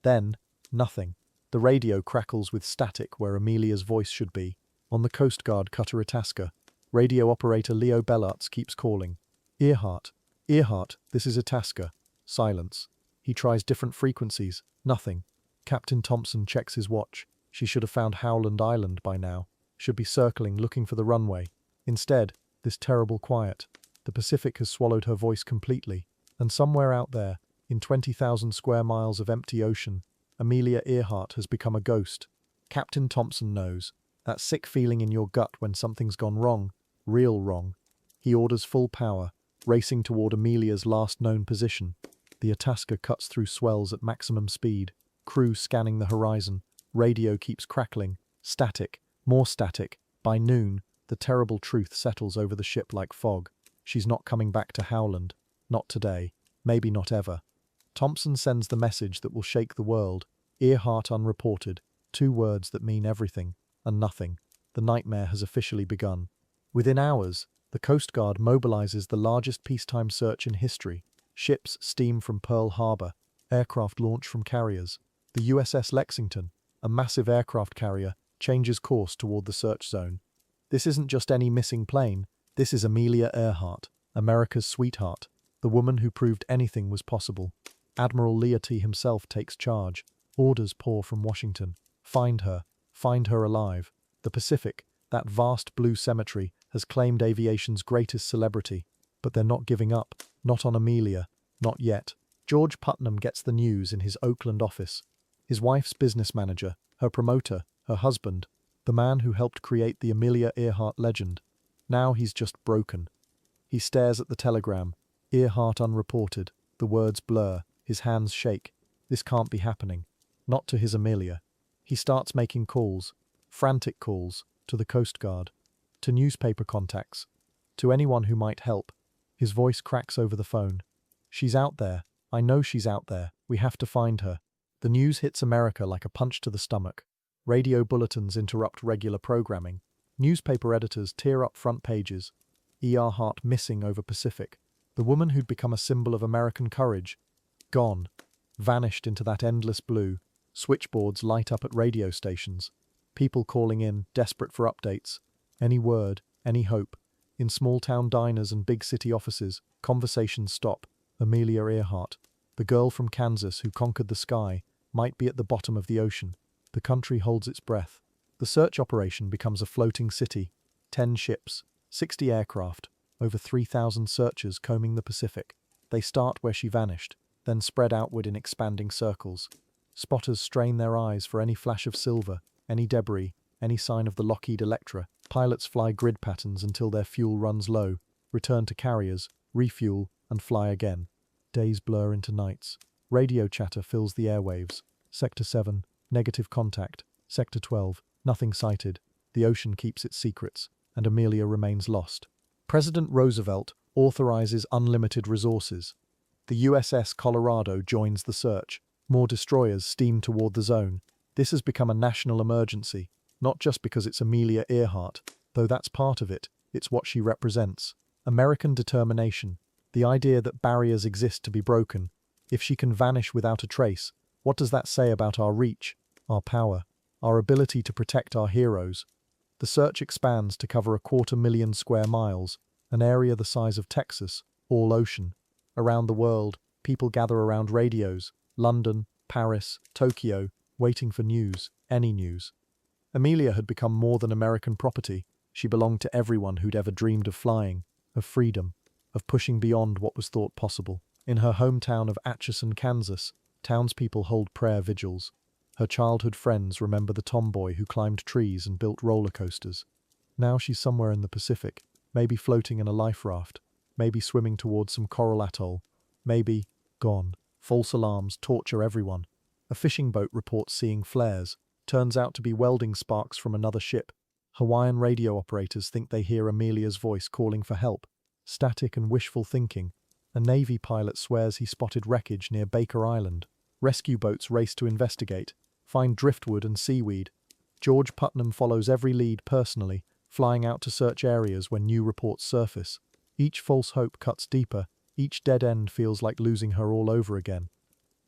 Then, nothing. The radio crackles with static where Amelia's voice should be. On the Coast Guard cutter Itasca, radio operator Leo Bellarts keeps calling. Earhart. Earhart, this is Itasca. Silence. He tries different frequencies. Nothing. Captain Thompson checks his watch. She should have found Howland Island by now. Should be circling, looking for the runway. Instead, this terrible quiet. The Pacific has swallowed her voice completely. And somewhere out there, in 20,000 square miles of empty ocean, Amelia Earhart has become a ghost. Captain Thompson knows. That sick feeling in your gut when something's gone wrong. Real wrong. He orders full power, racing toward Amelia's last known position. The Itasca cuts through swells at maximum speed. Crew scanning the horizon. Radio keeps crackling. Static. More static. By noon, the terrible truth settles over the ship like fog. She's not coming back to Howland. Not today. Maybe not ever. Thompson sends the message that will shake the world. Earhart unreported. 2 words that mean everything and nothing. The nightmare has officially begun. Within hours, the Coast Guard mobilizes the largest peacetime search in history. Ships steam from Pearl Harbor. Aircraft launch from carriers. The USS Lexington, a massive aircraft carrier, changes course toward the search zone. This isn't just any missing plane. This is Amelia Earhart, America's sweetheart, the woman who proved anything was possible. Admiral Leahy himself takes charge. Orders pour from Washington. Find her alive. The Pacific, that vast blue cemetery, has claimed aviation's greatest celebrity. But they're not giving up. Not on Amelia. Not yet. George Putnam gets the news in his Oakland office. His wife's business manager, her promoter, her husband, the man who helped create the Amelia Earhart legend. Now he's just broken. He stares at the telegram. Earhart unreported. The words blur. His hands shake. This can't be happening. Not to his Amelia. He starts making calls. Frantic calls. To the Coast Guard. To newspaper contacts. To anyone who might help. His voice cracks over the phone. She's out there. I know she's out there. We have to find her. The news hits America like a punch to the stomach. Radio bulletins interrupt regular programming. Newspaper editors tear up front pages. Earhart missing over Pacific. The woman who'd become a symbol of American courage. Gone. Vanished into that endless blue. Switchboards light up at radio stations. People calling in, desperate for updates. Any word, any hope. In small-town diners and big city offices, conversations stop. Amelia Earhart, the girl from Kansas who conquered the sky, might be at the bottom of the ocean. The country holds its breath. The search operation becomes a floating city. 10 ships, 60 aircraft, over 3,000 searchers combing the Pacific. They start where she vanished, then spread outward in expanding circles. Spotters strain their eyes for any flash of silver, any debris, any sign of the Lockheed Electra. Pilots fly grid patterns until their fuel runs low, return to carriers, refuel, and fly again. Days blur into nights. Radio chatter fills the airwaves. Sector 7, negative contact. Sector 12, nothing sighted. The ocean keeps its secrets, and Amelia remains lost. President Roosevelt authorizes unlimited resources. The USS Colorado joins the search. More destroyers steam toward the zone. This has become a national emergency, not just because it's Amelia Earhart, though that's part of it, it's what she represents. American determination, the idea that barriers exist to be broken. If she can vanish without a trace, what does that say about our reach, our power, our ability to protect our heroes? The search expands to cover 250,000 square miles, an area the size of Texas, all ocean. Around the world, people gather around radios, London, Paris, Tokyo, waiting for news, any news. Amelia had become more than American property. She belonged to everyone who'd ever dreamed of flying, of freedom, of pushing beyond what was thought possible. In her hometown of Atchison, Kansas, townspeople hold prayer vigils. Her childhood friends remember the tomboy who climbed trees and built roller coasters. Now she's somewhere in the Pacific, maybe floating in a life raft, maybe swimming towards some coral atoll, maybe gone. False alarms torture everyone. A fishing boat reports seeing flares. Turns out to be welding sparks from another ship. Hawaiian radio operators think they hear Amelia's voice calling for help. Static and wishful thinking. A Navy pilot swears he spotted wreckage near Baker Island. Rescue boats race to investigate, find driftwood and seaweed. George Putnam follows every lead personally, flying out to search areas when new reports surface. Each false hope cuts deeper, each dead end feels like losing her all over again.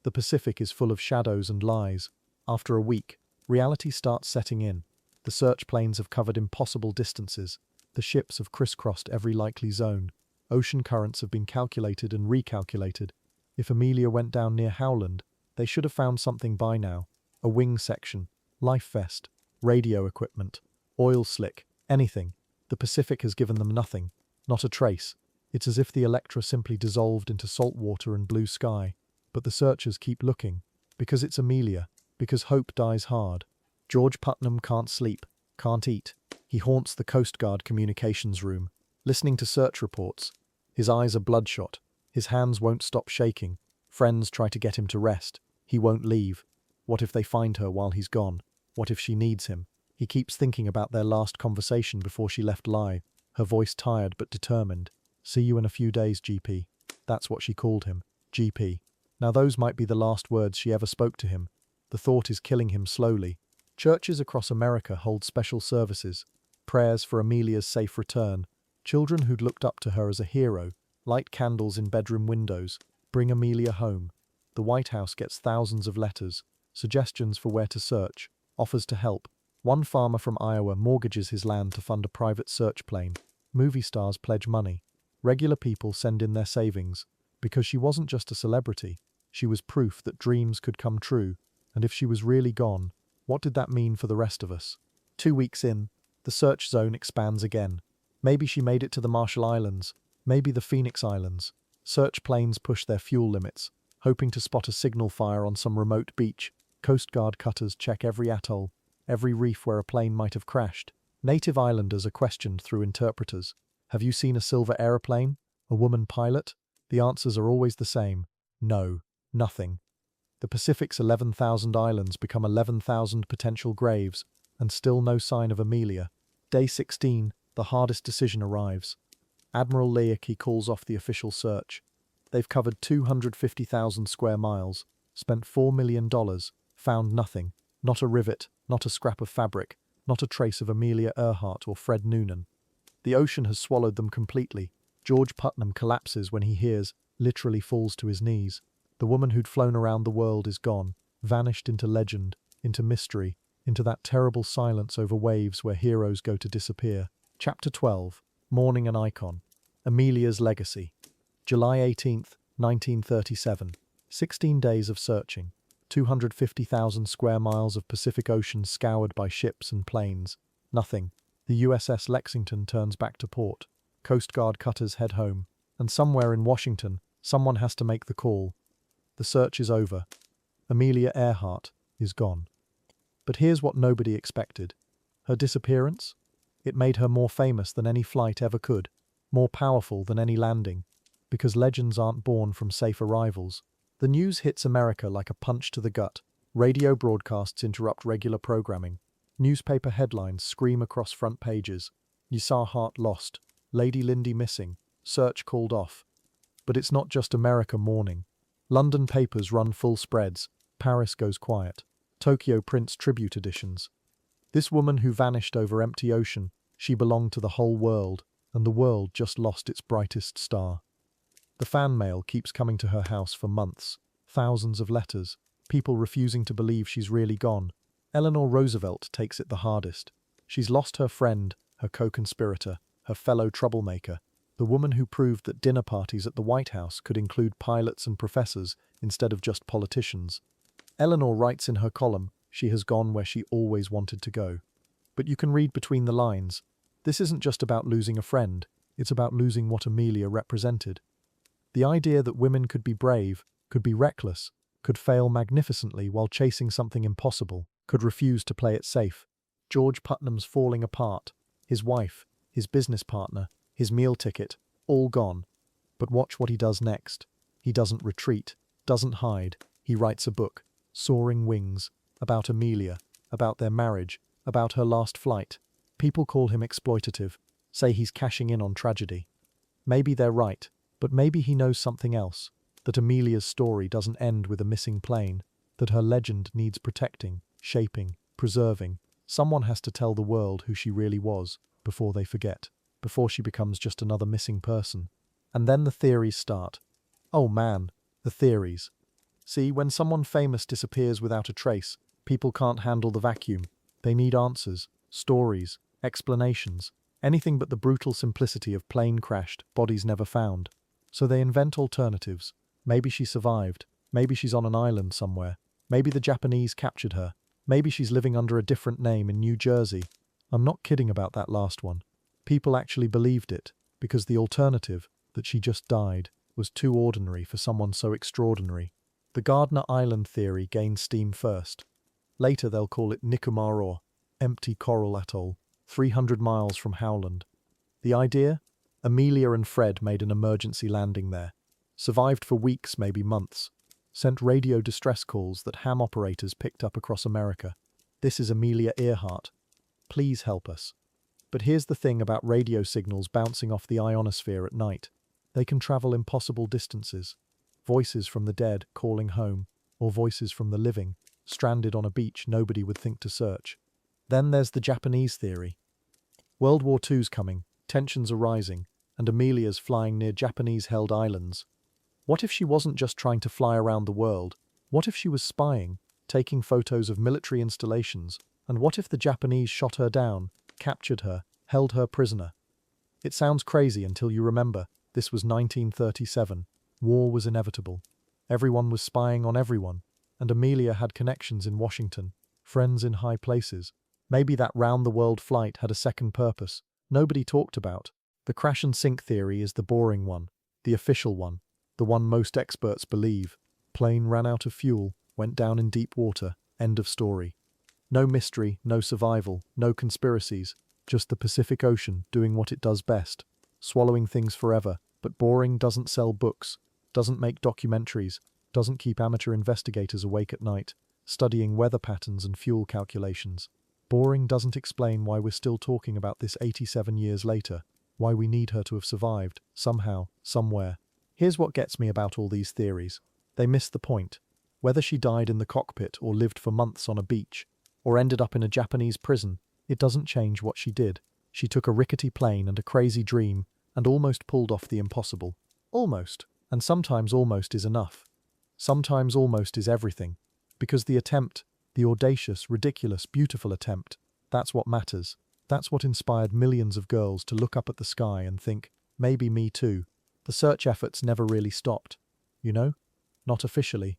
The Pacific is full of shadows and lies. After a week, reality starts setting in. The search planes have covered impossible distances. The ships have crisscrossed every likely zone. Ocean currents have been calculated and recalculated. If Amelia went down near Howland, they should have found something by now. A wing section, life vest, radio equipment, oil slick, anything. The Pacific has given them nothing, not a trace. It's as if the Electra simply dissolved into salt water and blue sky. But the searchers keep looking, because it's Amelia, because hope dies hard. George Putnam can't sleep, can't eat. He haunts the Coast Guard communications room, listening to search reports. His eyes are bloodshot. His hands won't stop shaking. Friends try to get him to rest. He won't leave. What if they find her while he's gone? What if she needs him? He keeps thinking about their last conversation before she left live, her voice tired but determined. "See you in a few days, GP." That's what she called him, GP. Now those might be the last words she ever spoke to him. The thought is killing him slowly. Churches across America hold special services, prayers for Amelia's safe return. Children who'd looked up to her as a hero light candles in bedroom windows, bring Amelia home. The White House gets thousands of letters, suggestions for where to search, offers to help. One farmer from Iowa mortgages his land to fund a private search plane. Movie stars pledge money. Regular people send in their savings. Because she wasn't just a celebrity, she was proof that dreams could come true. And if she was really gone, what did that mean for the rest of us? 2 weeks in, the search zone expands again. Maybe she made it to the Marshall Islands, maybe the Phoenix Islands. Search planes push their fuel limits, hoping to spot a signal fire on some remote beach. Coast Guard cutters check every atoll, every reef where a plane might have crashed. Native islanders are questioned through interpreters. Have you seen a silver aeroplane? A woman pilot? The answers are always the same. No, nothing. The Pacific's 11,000 islands become 11,000 potential graves, and still no sign of Amelia. Day 16, the hardest decision arrives. Admiral Leakey calls off the official search. They've covered 250,000 square miles, spent $4 million, found nothing. Not a rivet, not a scrap of fabric. not a trace of Amelia Earhart or Fred Noonan. The ocean has swallowed them completely. George Putnam collapses when he hears, literally falls to his knees. The woman who'd flown around the world is gone, vanished into legend, into mystery, into that terrible silence over waves where heroes go to disappear. Chapter 12. Mourning an Icon. Amelia's Legacy. July 18th, 1937. 16 days of searching. 250,000 square miles of Pacific Ocean scoured by ships and planes. Nothing. The USS Lexington turns back to port. Coast Guard cutters head home. And somewhere in Washington, someone has to make the call. The search is over. Amelia Earhart is gone. But here's what nobody expected. Her disappearance? It made her more famous than any flight ever could, more powerful than any landing. Because legends aren't born from safe arrivals. The news hits America like a punch to the gut. Radio broadcasts interrupt regular programming. Newspaper headlines scream across front pages. Yasar Hart lost. Lady Lindy missing. Search called off. But it's not just America mourning. London papers run full spreads. Paris goes quiet. Tokyo prints tribute editions. This woman who vanished over empty ocean, she belonged to the whole world, and the world just lost its brightest star. The fan mail keeps coming to her house for months. Thousands of letters. People refusing to believe she's really gone. Eleanor Roosevelt takes it the hardest. She's lost her friend, her co-conspirator, her fellow troublemaker, the woman who proved that dinner parties at the White House could include pilots and professors instead of just politicians. Eleanor writes in her column, she has gone where she always wanted to go. But you can read between the lines. This isn't just about losing a friend, it's about losing what Amelia represented. The idea that women could be brave, could be reckless, could fail magnificently while chasing something impossible, could refuse to play it safe. George Putnam's falling apart. His wife, his business partner, his meal ticket, all gone. But watch what he does next. He doesn't retreat, doesn't hide. He writes a book, Soaring Wings, about Amelia, about their marriage, about her last flight. People call him exploitative, say he's cashing in on tragedy. Maybe they're right, but maybe he knows something else, that Amelia's story doesn't end with a missing plane, that her legend needs protecting, shaping, preserving. Someone has to tell the world who she really was, before they forget, before she becomes just another missing person. And then the theories start. Oh man, the theories. See, when someone famous disappears without a trace, people can't handle the vacuum. They need answers, stories, explanations, anything but the brutal simplicity of plane crashed, bodies never found. So they invent alternatives. Maybe she survived. Maybe she's on an island somewhere. Maybe the Japanese captured her. Maybe she's living under a different name in New Jersey. I'm not kidding about that last one. People actually believed it, because the alternative, that she just died, was too ordinary for someone so extraordinary. The Gardner Island theory gained steam first. Later they'll call it Nikumaroa, empty coral atoll, 300 miles from Howland. The idea? Amelia and Fred made an emergency landing there. Survived for weeks, maybe months. Sent radio distress calls that ham operators picked up across America. This is Amelia Earhart. Please help us. But here's the thing about radio signals bouncing off the ionosphere at night. They can travel impossible distances. Voices from the dead calling home, or voices from the living, stranded on a beach nobody would think to search. Then there's the Japanese theory. World War II's coming, tensions are rising, and Amelia's flying near Japanese-held islands. What if she wasn't just trying to fly around the world? What if she was spying, taking photos of military installations? And what if the Japanese shot her down, captured her, held her prisoner? It sounds crazy until you remember, this was 1937. War was inevitable. Everyone was spying on everyone, and Amelia had connections in Washington, friends in high places. Maybe that round-the-world flight had a second purpose, nobody talked about. The crash and sink theory is the boring one, the official one, the one most experts believe. Plane ran out of fuel, went down in deep water, end of story. No mystery, no survival, no conspiracies, just the Pacific Ocean doing what it does best, swallowing things forever. But boring doesn't sell books, doesn't make documentaries, doesn't keep amateur investigators awake at night, studying weather patterns and fuel calculations. Boring doesn't explain why we're still talking about this 87 years later, why we need her to have survived, somehow, somewhere. Here's what gets me about all these theories. They miss the point. Whether she died in the cockpit or lived for months on a beach, or ended up in a Japanese prison, It doesn't change what she did. She took a rickety plane and a crazy dream and almost pulled off the impossible. Almost. And sometimes almost is enough. Sometimes almost is everything. Because the attempt, the audacious, ridiculous, beautiful attempt, that's what matters. That's what inspired millions of girls to look up at the sky and think, maybe me too. The search efforts never really stopped. You know? Not officially.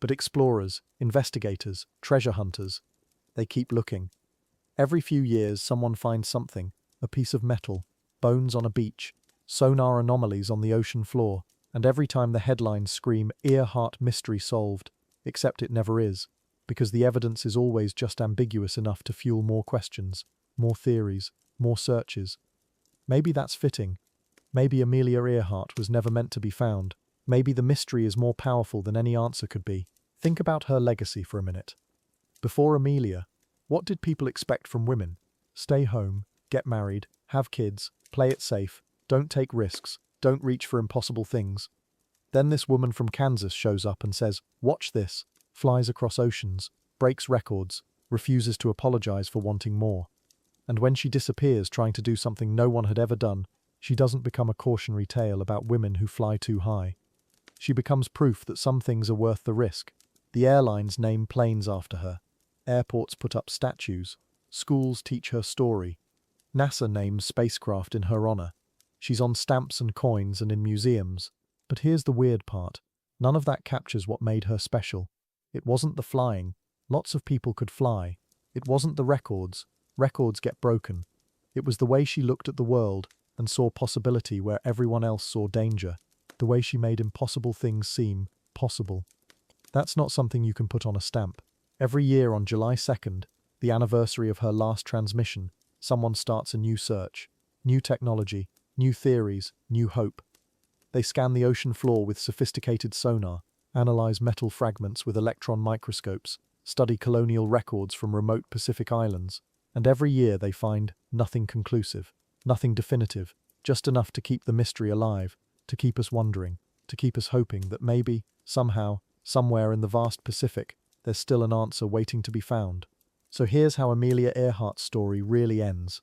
But explorers, investigators, treasure hunters, they keep looking. Every few years someone finds something, a piece of metal, bones on a beach, sonar anomalies on the ocean floor, and every time the headlines scream Earhart mystery solved, except it never is, because the evidence is always just ambiguous enough to fuel more questions, more theories, more searches. Maybe that's fitting. Maybe Amelia Earhart was never meant to be found. Maybe the mystery is more powerful than any answer could be. Think about her legacy for a minute. Before Amelia, what did people expect from women? Stay home, get married, have kids, play it safe, don't take risks, don't reach for impossible things. Then this woman from Kansas shows up and says, "Watch this," flies across oceans, breaks records, refuses to apologize for wanting more. And when she disappears trying to do something no one had ever done, she doesn't become a cautionary tale about women who fly too high. She becomes proof that some things are worth the risk. The airlines name planes after her. Airports put up statues. Schools teach her story. NASA names spacecraft in her honor. She's on stamps and coins and in museums. But here's the weird part. None of that captures what made her special. It wasn't the flying. Lots of people could fly. It wasn't the records. Records get broken. It was the way she looked at the world and saw possibility where everyone else saw danger. The way she made impossible things seem possible. That's not something you can put on a stamp. Every year on July 2nd, the anniversary of her last transmission, someone starts a new search. New technology, new theories, new hope. They scan the ocean floor with sophisticated sonar, analyze metal fragments with electron microscopes, study colonial records from remote Pacific islands, and every year they find nothing conclusive, nothing definitive, just enough to keep the mystery alive, to keep us wondering, to keep us hoping that maybe, somehow, somewhere in the vast Pacific, there's still an answer waiting to be found. So here's how Amelia Earhart's story really ends.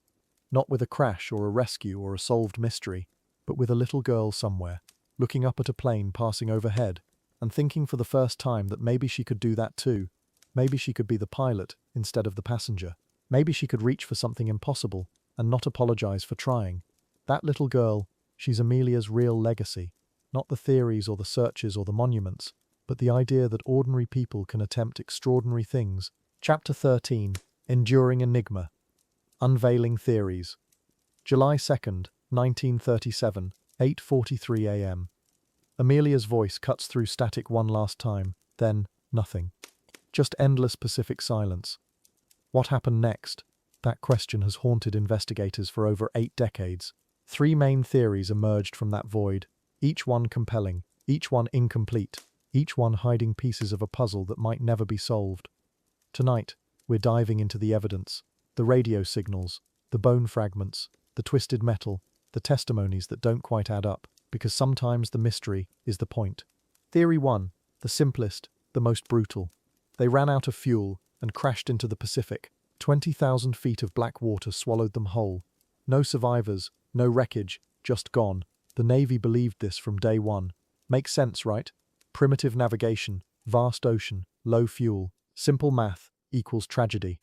Not with a crash or a rescue or a solved mystery, but with a little girl somewhere, looking up at a plane passing overhead, and thinking for the first time that maybe she could do that too. Maybe she could be the pilot instead of the passenger. Maybe she could reach for something impossible and not apologize for trying. That little girl, she's Amelia's real legacy. Not the theories or the searches or the monuments, but the idea that ordinary people can attempt extraordinary things. Chapter 13. Enduring Enigma. Unveiling Theories. July 2nd, 1937, 8:43 a.m. Amelia's voice cuts through static one last time, then nothing. Just endless Pacific silence. What happened next? That question has haunted investigators for over 8 decades. 3 main theories emerged from that void, each one compelling, each one incomplete, each one hiding pieces of a puzzle that might never be solved. Tonight, we're diving into the evidence, the radio signals, the bone fragments, the twisted metal, the testimonies that don't quite add up, because sometimes the mystery is the point. Theory 1, the simplest, the most brutal. They ran out of fuel and crashed into the Pacific. 20,000 feet of black water swallowed them whole. No survivors, no wreckage, just gone. The Navy believed this from day one. Makes sense, right? Primitive navigation, vast ocean, low fuel, simple math equals tragedy.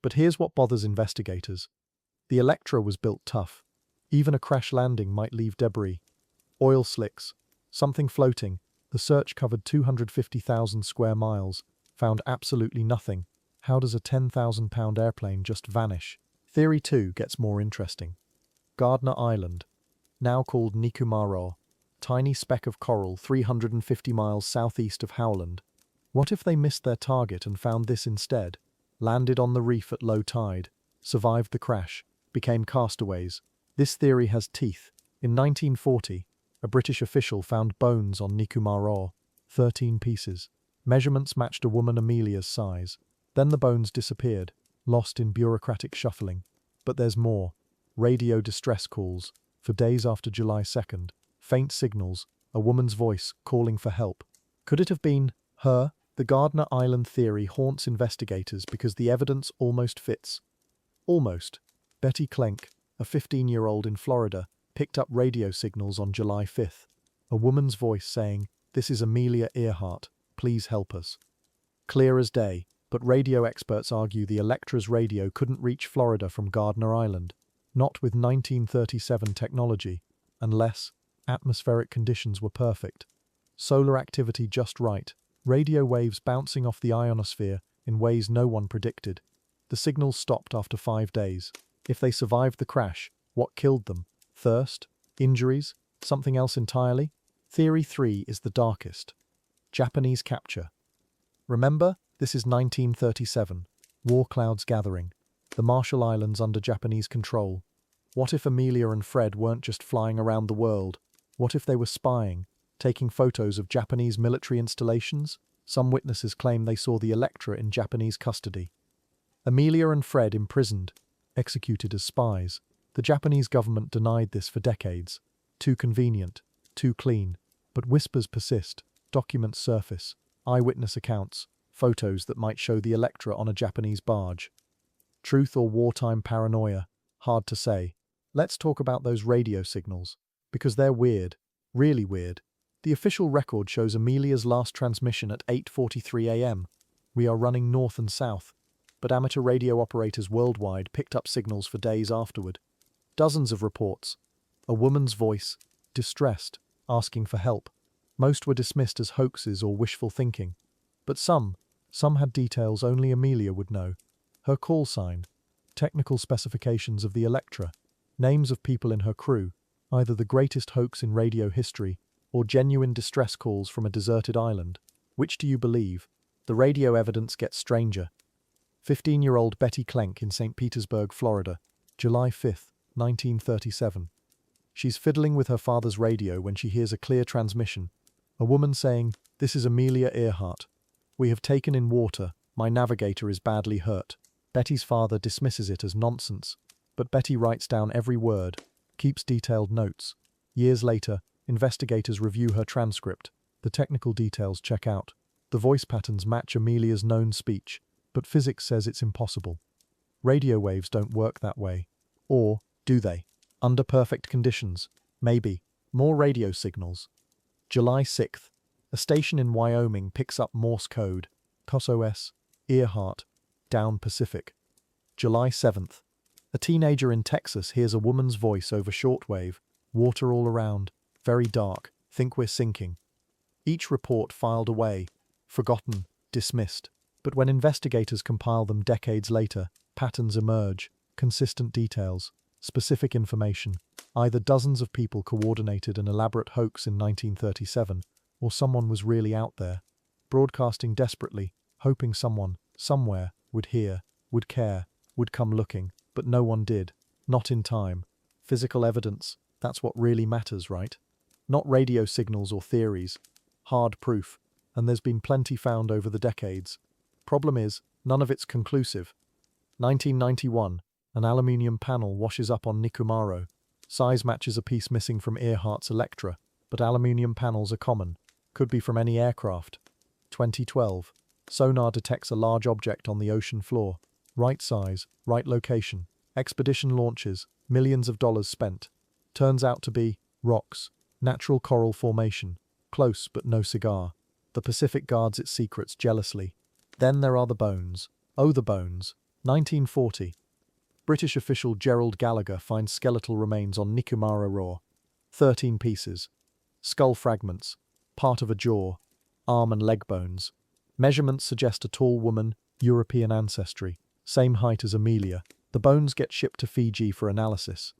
But here's what bothers investigators. The Electra was built tough. Even a crash landing might leave debris. Oil slicks, something floating. The search covered 250,000 square miles, found absolutely nothing. How does a 10,000-pound airplane just vanish? Theory 2 gets more interesting. Gardner Island, now called Nikumaroro, tiny speck of coral 350 miles southeast of Howland. What if they missed their target and found this instead? Landed on the reef at low tide, survived the crash, became castaways. This theory has teeth. In 1940, a British official found bones on Nikumaroro, 13 pieces. Measurements matched a woman Amelia's size. Then the bones disappeared, lost in bureaucratic shuffling. But there's more. Radio distress calls. For days after July 2nd, faint signals, a woman's voice calling for help. Could it have been her? The Gardner Island theory haunts investigators because the evidence almost fits. Almost. Betty Klenk, a 15-year-old in Florida, picked up radio signals on July 5th. A woman's voice saying, "This is Amelia Earhart. Please help us." Clear as day, but radio experts argue the Electra's radio couldn't reach Florida from Gardner Island, not with 1937 technology, unless atmospheric conditions were perfect. Solar activity just right, radio waves bouncing off the ionosphere in ways no one predicted. The signals stopped after 5 days. If they survived the crash, what killed them? Thirst? Injuries? Something else entirely? Theory 3 is the darkest. Japanese capture. Remember, this is 1937. War clouds gathering. The Marshall Islands under Japanese control. What if Amelia and Fred weren't just flying around the world? What if they were spying, taking photos of Japanese military installations? Some witnesses claim they saw the Electra in Japanese custody. Amelia and Fred imprisoned, executed as spies. The Japanese government denied this for decades. Too convenient, too clean. But whispers persist, documents surface, eyewitness accounts, photos that might show the Electra on a Japanese barge. Truth or wartime paranoia? Hard to say. Let's talk about those radio signals, because they're weird, really weird. The official record shows Amelia's last transmission at 8:43 a.m. We are running north and south, but amateur radio operators worldwide picked up signals for days afterward. Dozens of reports. A woman's voice, distressed, asking for help. Most were dismissed as hoaxes or wishful thinking. But some had details only Amelia would know. Her call sign, technical specifications of the Electra, names of people in her crew, either the greatest hoax in radio history or genuine distress calls from a deserted island. Which do you believe? The radio evidence gets stranger. 15-year-old Betty Klenk in St. Petersburg, Florida, July 5, 1937. She's fiddling with her father's radio when she hears a clear transmission. A woman saying, "This is Amelia Earhart. We have taken in water. My navigator is badly hurt." Betty's father dismisses it as nonsense, but Betty writes down every word, keeps detailed notes. Years later, investigators review her transcript. The technical details check out. The voice patterns match Amelia's known speech, but physics says it's impossible. Radio waves don't work that way. Or, do they? Under perfect conditions. Maybe. More radio signals. July 6th. A station in Wyoming picks up Morse code. COS, Earhart, down Pacific. July 7th. A teenager in Texas hears a woman's voice over shortwave. Water all around. Very dark. Think we're sinking. Each report filed away. Forgotten. Dismissed. But when investigators compile them decades later, patterns emerge, consistent details, specific information. Either dozens of people coordinated an elaborate hoax in 1937, or someone was really out there, broadcasting desperately, hoping someone, somewhere, would hear, would care, would come looking, but no one did. Not in time. Physical evidence, that's what really matters, right? Not radio signals or theories. Hard proof, and there's been plenty found over the decades. Problem is, none of it's conclusive. 1991, an aluminium panel washes up on Nikumaro. Size matches a piece missing from Earhart's Electra, but aluminium panels are common. Could be from any aircraft. 2012, sonar detects a large object on the ocean floor. Right size, right location. Expedition launches, millions of dollars spent. Turns out to be rocks, natural coral formation. Close but no cigar. The Pacific guards its secrets jealously. Then there are the bones. Oh, the bones. 1940. British official Gerald Gallagher finds skeletal remains on Nikumara Raw. 13 pieces. Skull fragments. Part of a jaw. Arm and leg bones. Measurements suggest a tall woman, European ancestry. Same height as Amelia. The bones get shipped to Fiji for analysis.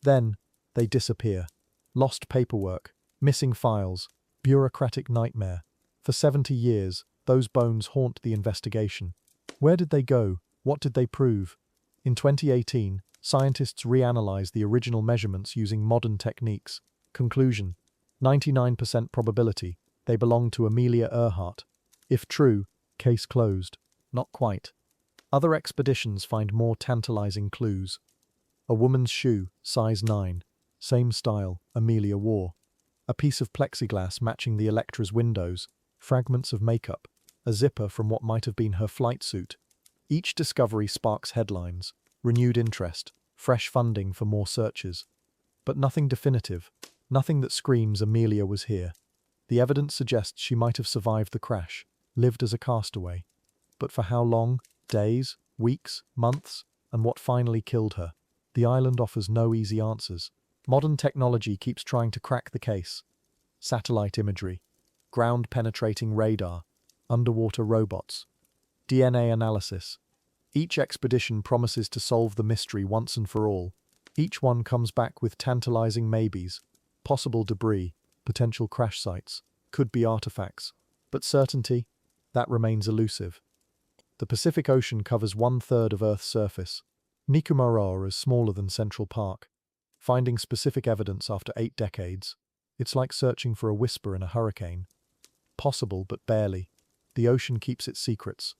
Then, they disappear. Lost paperwork. Missing files. Bureaucratic nightmare. For 70 years, those bones haunt the investigation. Where did they go? What did they prove? In 2018, scientists reanalyzed the original measurements using modern techniques. Conclusion: 99% probability they belong to Amelia Earhart. If true, case closed. Not quite. Other expeditions find more tantalizing clues. A woman's shoe, size 9. Same style Amelia wore. A piece of plexiglass matching the Electra's windows. Fragments of makeup. A zipper from what might have been her flight suit. Each discovery sparks headlines. renewed interest, fresh funding for more searches. But nothing definitive, nothing that screams Amelia was here. The evidence suggests she might have survived the crash, lived as a castaway. But for how long? Days? Weeks? Months? And what finally killed her? The island offers no easy answers. Modern technology keeps trying to crack the case. Satellite imagery, ground-penetrating radar, underwater robots, DNA analysis. Each expedition promises to solve the mystery once and for all. Each one comes back with tantalizing maybes, possible debris, potential crash sites, could be artifacts. But certainty? That remains elusive. The Pacific Ocean covers 1/3 of Earth's surface. Nikumaroro is smaller than Central Park. Finding specific evidence after 8 decades, it's like searching for a whisper in a hurricane. Possible, but barely. The ocean keeps its secrets.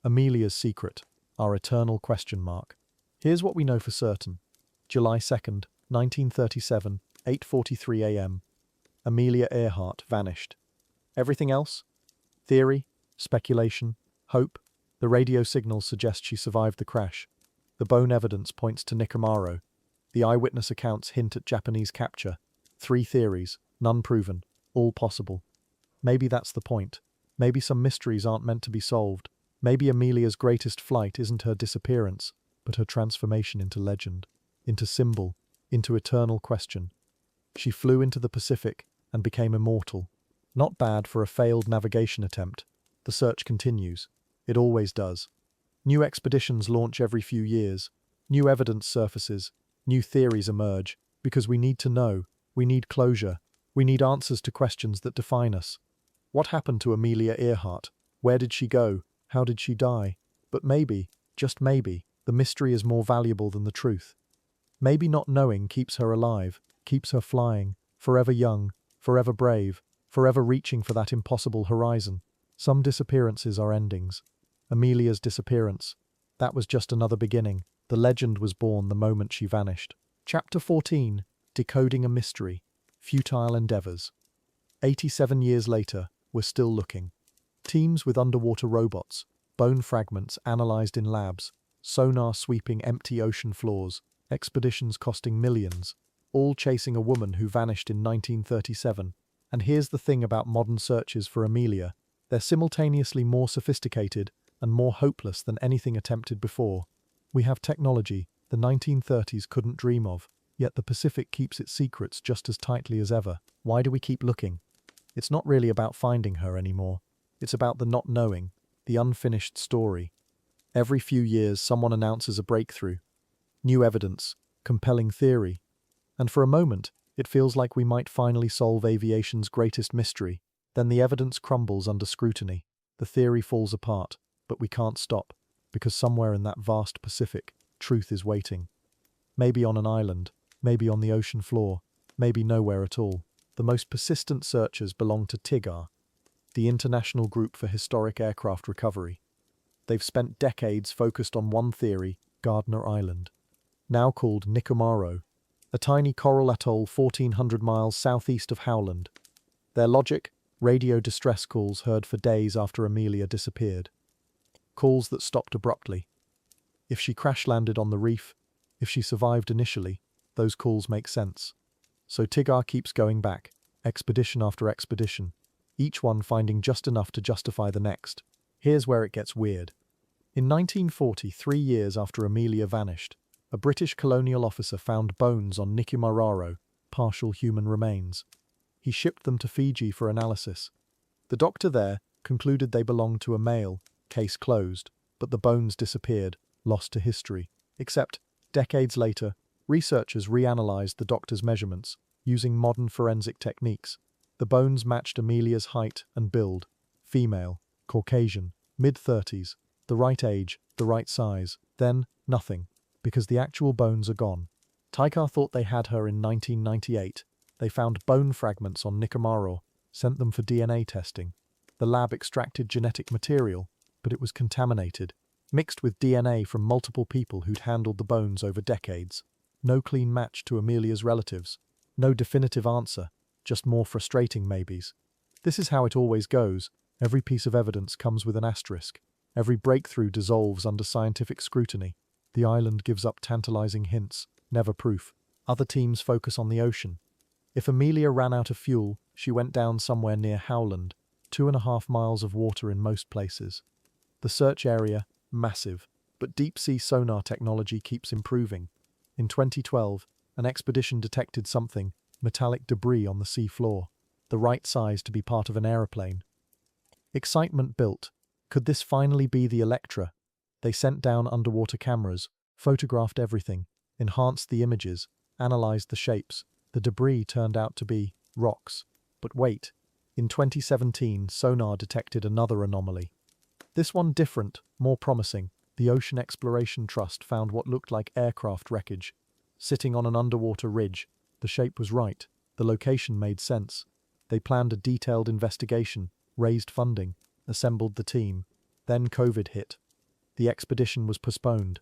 Amelia's secret, our eternal question mark. Here's what we know for certain. July 2nd, 1937, 8:43 a.m. Amelia Earhart vanished. Everything else? Theory, speculation, hope. The radio signals suggest she survived the crash. The bone evidence points to Nikamaro. The eyewitness accounts hint at Japanese capture. 3 theories, none proven, all possible. Maybe that's the point. Maybe some mysteries aren't meant to be solved. Maybe Amelia's greatest flight isn't her disappearance, but her transformation into legend, into symbol, into eternal question. She flew into the Pacific and became immortal. Not bad for a failed navigation attempt. The search continues. It always does. New expeditions launch every few years. New evidence surfaces. New theories emerge. Because we need to know. We need closure. We need answers to questions that define us. What happened to Amelia Earhart? Where did she go? How did she die? But maybe, just maybe, the mystery is more valuable than the truth. Maybe not knowing keeps her alive, keeps her flying, forever young, forever brave, forever reaching for that impossible horizon. Some disappearances are endings. Amelia's disappearance. That was just another beginning. The legend was born the moment she vanished. Chapter 14. Decoding a Mystery. Futile Endeavors. 87 years later, we're still looking. Teams with underwater robots, bone fragments analyzed in labs, sonar sweeping empty ocean floors, expeditions costing millions, all chasing a woman who vanished in 1937. And here's the thing about modern searches for Amelia. They're simultaneously more sophisticated and more hopeless than anything attempted before. We have technology the 1930s couldn't dream of, yet the Pacific keeps its secrets just as tightly as ever. Why do we keep looking? It's not really about finding her anymore. It's about the not knowing, the unfinished story. Every few years someone announces a breakthrough, new evidence, compelling theory. And for a moment, it feels like we might finally solve aviation's greatest mystery. Then the evidence crumbles under scrutiny. The theory falls apart, but we can't stop, because somewhere in that vast Pacific, truth is waiting. Maybe on an island, maybe on the ocean floor, maybe nowhere at all. The most persistent searchers belong to TIGAR, the International Group for Historic Aircraft Recovery. They've spent decades focused on one theory, Gardner Island, now called Nikamaro, a tiny coral atoll 1,400 miles southeast of Howland. Their logic? Radio distress calls heard for days after Amelia disappeared. Calls that stopped abruptly. If she crash-landed on the reef, if she survived initially, those calls make sense. So TIGAR keeps going back, expedition after expedition, each one finding just enough to justify the next. Here's where it gets weird. In 1940, 3 years after Amelia vanished, a British colonial officer found bones on Nikumaroro, partial human remains. He shipped them to Fiji for analysis. The doctor there concluded they belonged to a male, case closed, but the bones disappeared, lost to history. Except, decades later, researchers reanalyzed the doctor's measurements, using modern forensic techniques. The bones matched Amelia's height and build. Female, Caucasian, mid-30s, the right age, the right size. Then, nothing, because the actual bones are gone. TIGAR thought they had her in 1998. They found bone fragments on Nikamaro, sent them for DNA testing. The lab extracted genetic material, but it was contaminated, mixed with DNA from multiple people who'd handled the bones over decades. No clean match to Amelia's relatives. No definitive answer, just more frustrating maybes. This is how it always goes. Every piece of evidence comes with an asterisk. Every breakthrough dissolves under scientific scrutiny. The island gives up tantalizing hints, never proof. Other teams focus on the ocean. If Amelia ran out of fuel, she went down somewhere near Howland, 2.5 miles of water in most places. The search area, massive, but deep-sea sonar technology keeps improving. In 2012, an expedition detected something, metallic debris on the sea floor, the right size to be part of an aeroplane. Excitement built. Could this finally be the Electra? They sent down underwater cameras, photographed everything, enhanced the images, analyzed the shapes. The debris turned out to be rocks. But wait, in 2017, sonar detected another anomaly. This one different, more promising. The Ocean Exploration Trust found what looked like aircraft wreckage. Sitting on an underwater ridge, the shape was right, the location made sense. They planned a detailed investigation, raised funding, assembled the team. Then COVID hit. The expedition was postponed.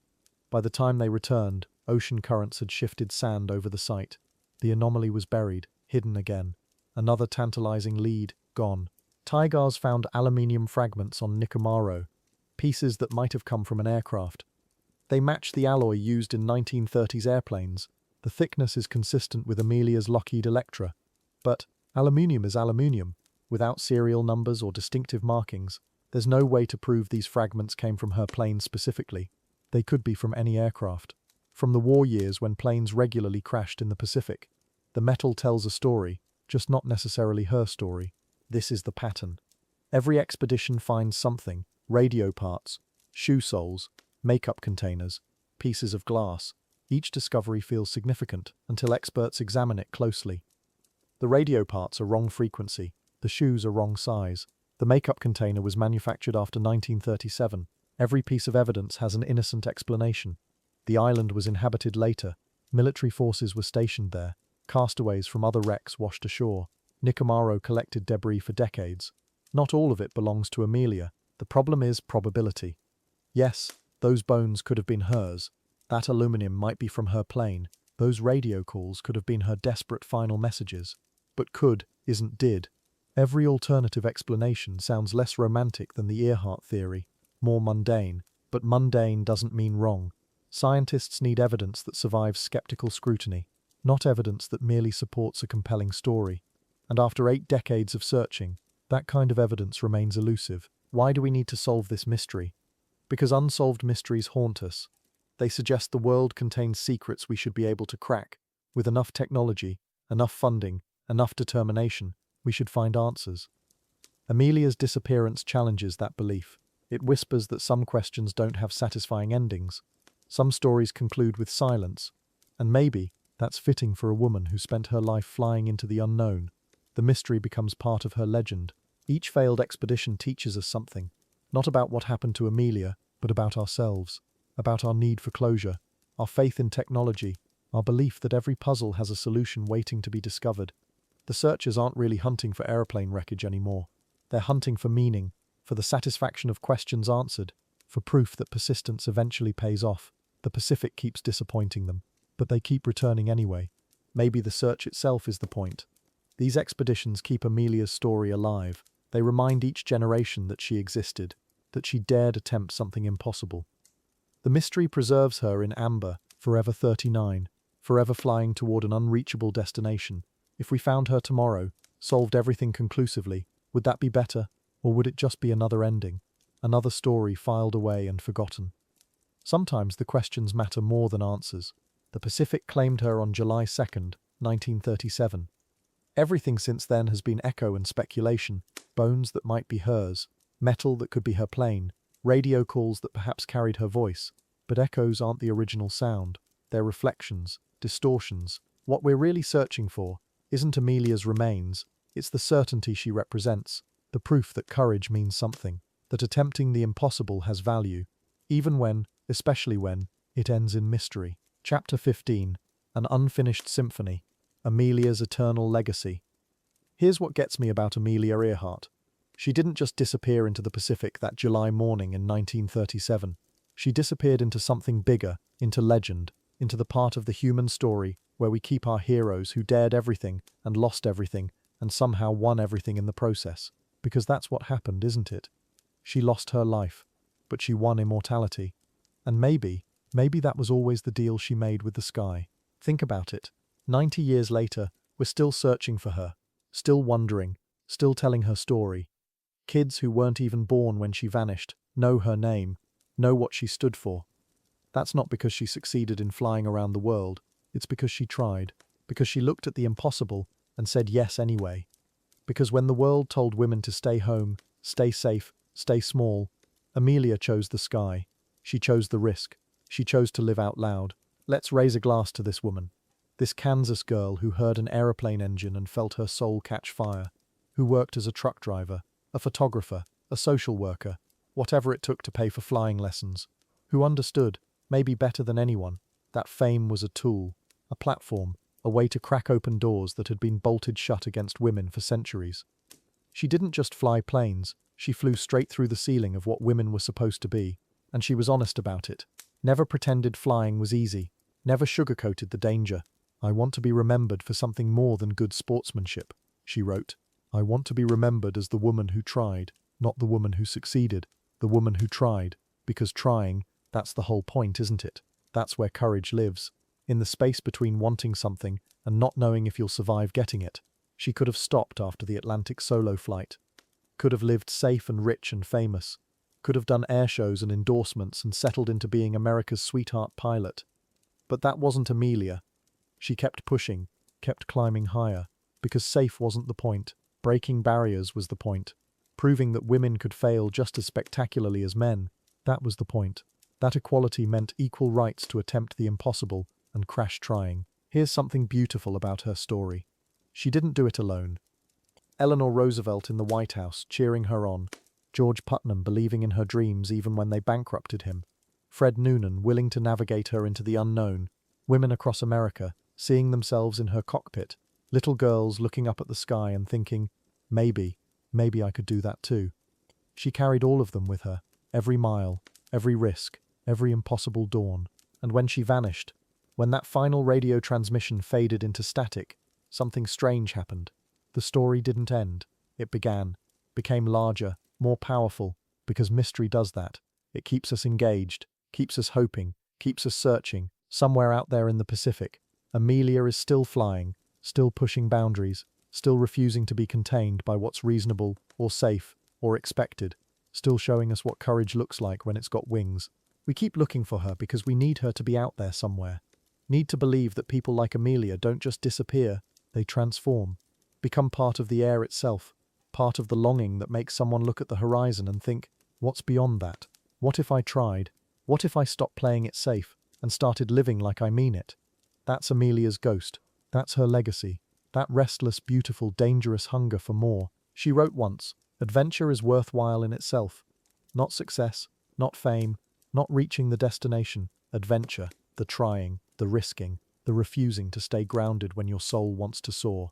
By the time they returned, ocean currents had shifted sand over the site. The anomaly was buried, hidden again. Another tantalizing lead, gone. Tigers found aluminium fragments on Nicomaro, pieces that might have come from an aircraft. They matched the alloy used in 1930s airplanes. The thickness is consistent with Amelia's Lockheed Electra. But aluminium is aluminium, without serial numbers or distinctive markings. There's no way to prove these fragments came from her plane specifically. They could be from any aircraft. From the war years when planes regularly crashed in the Pacific. The metal tells a story, just not necessarily her story. This is the pattern. Every expedition finds something: radio parts, shoe soles, makeup containers, pieces of glass. Each discovery feels significant until experts examine it closely. The radio parts are wrong frequency, the shoes are wrong size. The makeup container was manufactured after 1937. Every piece of evidence has an innocent explanation. The island was inhabited later. Military forces were stationed there. Castaways from other wrecks washed ashore. Nicomaro collected debris for decades. Not all of it belongs to Amelia. The problem is probability. Yes, those bones could have been hers. That aluminum might be from her plane. Those radio calls could have been her desperate final messages. But could isn't did. Every alternative explanation sounds less romantic than the Earhart theory, more mundane, but mundane doesn't mean wrong. Scientists need evidence that survives skeptical scrutiny, not evidence that merely supports a compelling story. And after 8 decades of searching, that kind of evidence remains elusive. Why do we need to solve this mystery? Because unsolved mysteries haunt us. They suggest the world contains secrets we should be able to crack. With enough technology, enough funding, enough determination, we should find answers. Amelia's disappearance challenges that belief. It whispers that some questions don't have satisfying endings. Some stories conclude with silence. And maybe that's fitting for a woman who spent her life flying into the unknown. The mystery becomes part of her legend. Each failed expedition teaches us something. Not about what happened to Amelia, but about ourselves. About our need for closure. Our faith in technology. Our belief that every puzzle has a solution waiting to be discovered. The searchers aren't really hunting for aeroplane wreckage anymore. They're hunting for meaning, for the satisfaction of questions answered, for proof that persistence eventually pays off. The Pacific keeps disappointing them, but they keep returning anyway. Maybe the search itself is the point. These expeditions keep Amelia's story alive. They remind each generation that she existed, that she dared attempt something impossible. The mystery preserves her in amber, forever 39, forever flying toward an unreachable destination. If we found her tomorrow, solved everything conclusively, would that be better? Or would it just be another ending? Another story filed away and forgotten? Sometimes the questions matter more than answers. The Pacific claimed her on July 2nd, 1937. Everything since then has been echo and speculation. Bones that might be hers, metal that could be her plane, radio calls that perhaps carried her voice. But echoes aren't the original sound. They're reflections, distortions. What we're really searching for isn't Amelia's remains, it's the certainty she represents, the proof that courage means something, that attempting the impossible has value, even when, especially when, it ends in mystery. Chapter 15. An Unfinished Symphony. Amelia's Eternal Legacy. Here's what gets me about Amelia Earhart. She didn't just disappear into the Pacific that July morning in 1937. She disappeared into something bigger, into legend, into the part of the human story where we keep our heroes who dared everything and lost everything and somehow won everything in the process. Because that's what happened, isn't it? She lost her life, but she won immortality. And maybe, Maybe that was always the deal she made with the sky. Think about it. 90 years later, we're still searching for her, still wondering, still telling her story. Kids who weren't even born when she vanished know her name, know what she stood for. That's not because she succeeded in flying around the world. It's because she tried, because she looked at the impossible and said yes anyway. Because when the world told women to stay home, stay safe, stay small, Amelia chose the sky. She chose the risk. She chose to live out loud. Let's raise a glass to this woman. This Kansas girl who heard an aeroplane engine and felt her soul catch fire, who worked as a truck driver, a photographer, a social worker, whatever it took to pay for flying lessons, who understood, maybe better than anyone, that fame was a tool, a platform, a way to crack open doors that had been bolted shut against women for centuries. She didn't just fly planes, she flew straight through the ceiling of what women were supposed to be, and she was honest about it. Never pretended flying was easy, never sugarcoated the danger. "I want to be remembered for something more than good sportsmanship," she wrote. "I want to be remembered as the woman who tried, not the woman who succeeded, the woman who tried, because trying, that's the whole point, isn't it? That's where courage lives. In the space between wanting something and not knowing if you'll survive getting it." She could have stopped after the Atlantic solo flight, could have lived safe and rich and famous, could have done air shows and endorsements and settled into being America's sweetheart pilot. But that wasn't Amelia. She kept pushing, kept climbing higher, because safe wasn't the point. Breaking barriers was the point. Proving that women could fail just as spectacularly as men, that was the point. That equality meant equal rights to attempt the impossible and crash trying. Here's something beautiful about her story. She didn't do it alone. Eleanor Roosevelt in the White House cheering her on, George Putnam believing in her dreams even when they bankrupted him, Fred Noonan willing to navigate her into the unknown, women across America seeing themselves in her cockpit, little girls looking up at the sky and thinking, maybe I could do that too. She carried all of them with her, every mile, every risk, every impossible dawn. And when she vanished, when that final radio transmission faded into static, something strange happened. The story didn't end. It began, became larger, more powerful, because mystery does that. It keeps us engaged, keeps us hoping, keeps us searching. Somewhere out there in the Pacific, Amelia is still flying, still pushing boundaries, still refusing to be contained by what's reasonable or safe or expected, still showing us what courage looks like when it's got wings. We keep looking for her because we need her to be out there somewhere. Need to believe that people like Amelia don't just disappear, they transform, become part of the air itself, part of the longing that makes someone look at the horizon and think, what's beyond that? What if I tried? What if I stopped playing it safe and started living like I mean it? That's Amelia's ghost. That's her legacy. That restless, beautiful, dangerous hunger for more. She wrote once, "Adventure is worthwhile in itself. Not success, not fame, not reaching the destination. Adventure, the trying, the risking, the refusing to stay grounded when your soul wants to soar."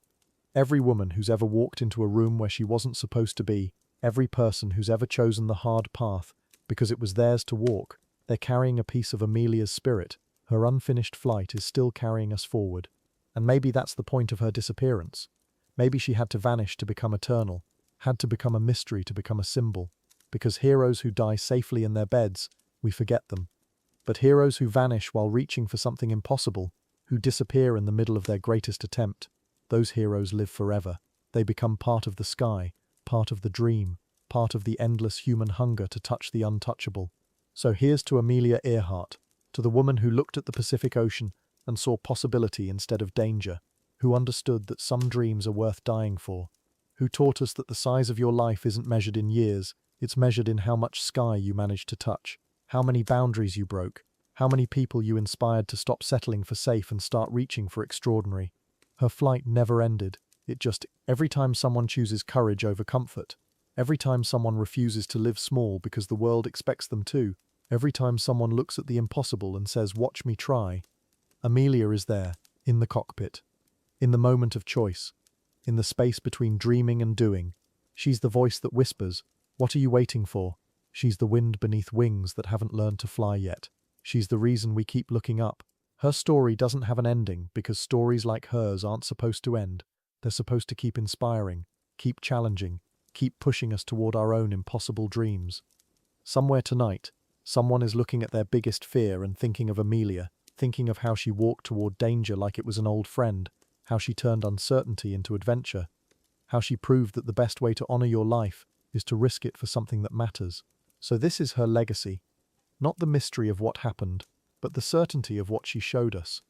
Every woman who's ever walked into a room where she wasn't supposed to be, every person who's ever chosen the hard path because it was theirs to walk, they're carrying a piece of Amelia's spirit. Her unfinished flight is still carrying us forward. And maybe that's the point of her disappearance. Maybe she had to vanish to become eternal, had to become a mystery to become a symbol. Because heroes who die safely in their beds, we forget them. But heroes who vanish while reaching for something impossible, who disappear in the middle of their greatest attempt, those heroes live forever. They become part of the sky, part of the dream, part of the endless human hunger to touch the untouchable. So here's to Amelia Earhart, to the woman who looked at the Pacific Ocean and saw possibility instead of danger, who understood that some dreams are worth dying for, who taught us that the size of your life isn't measured in years, it's measured in how much sky you managed to touch, how many boundaries you broke, how many people you inspired to stop settling for safe and start reaching for extraordinary. Her flight never ended. Every time someone chooses courage over comfort, every time someone refuses to live small because the world expects them to, every time someone looks at the impossible and says, "Watch me try," Amelia is there, in the cockpit, in the moment of choice, in the space between dreaming and doing. She's the voice that whispers, "What are you waiting for?" She's the wind beneath wings that haven't learned to fly yet. She's the reason we keep looking up. Her story doesn't have an ending because stories like hers aren't supposed to end. They're supposed to keep inspiring, keep challenging, keep pushing us toward our own impossible dreams. Somewhere tonight, Someone is looking at their biggest fear and thinking of Amelia, thinking of how she walked toward danger like it was an old friend, how she turned uncertainty into adventure, how she proved that the best way to honor your life is to risk it for something that matters. So this is her legacy. Not the mystery of what happened, but the certainty of what she showed us.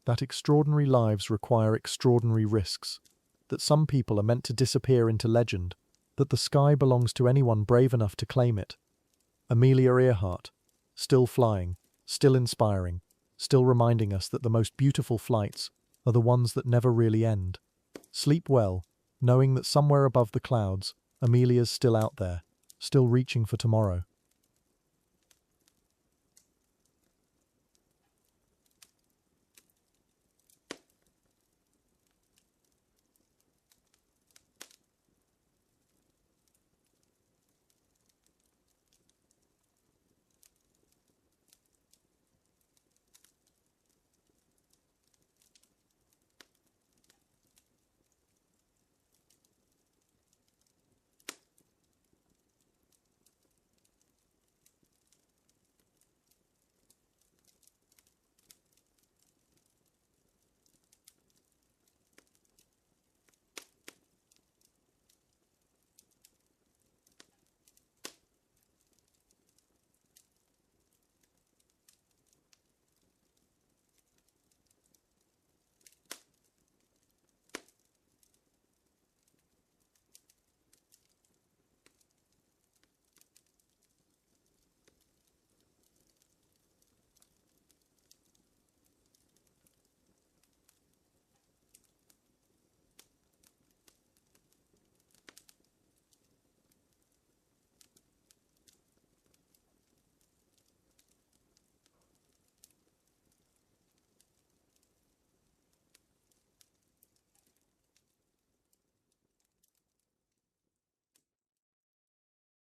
That extraordinary lives require extraordinary risks. That some people are meant to disappear into legend. That the sky belongs to anyone brave enough to claim it. Amelia Earhart, still flying, still inspiring, still reminding us that the most beautiful flights are the ones that never really end. Sleep well, knowing that somewhere above the clouds, Amelia's still out there, still reaching for tomorrow.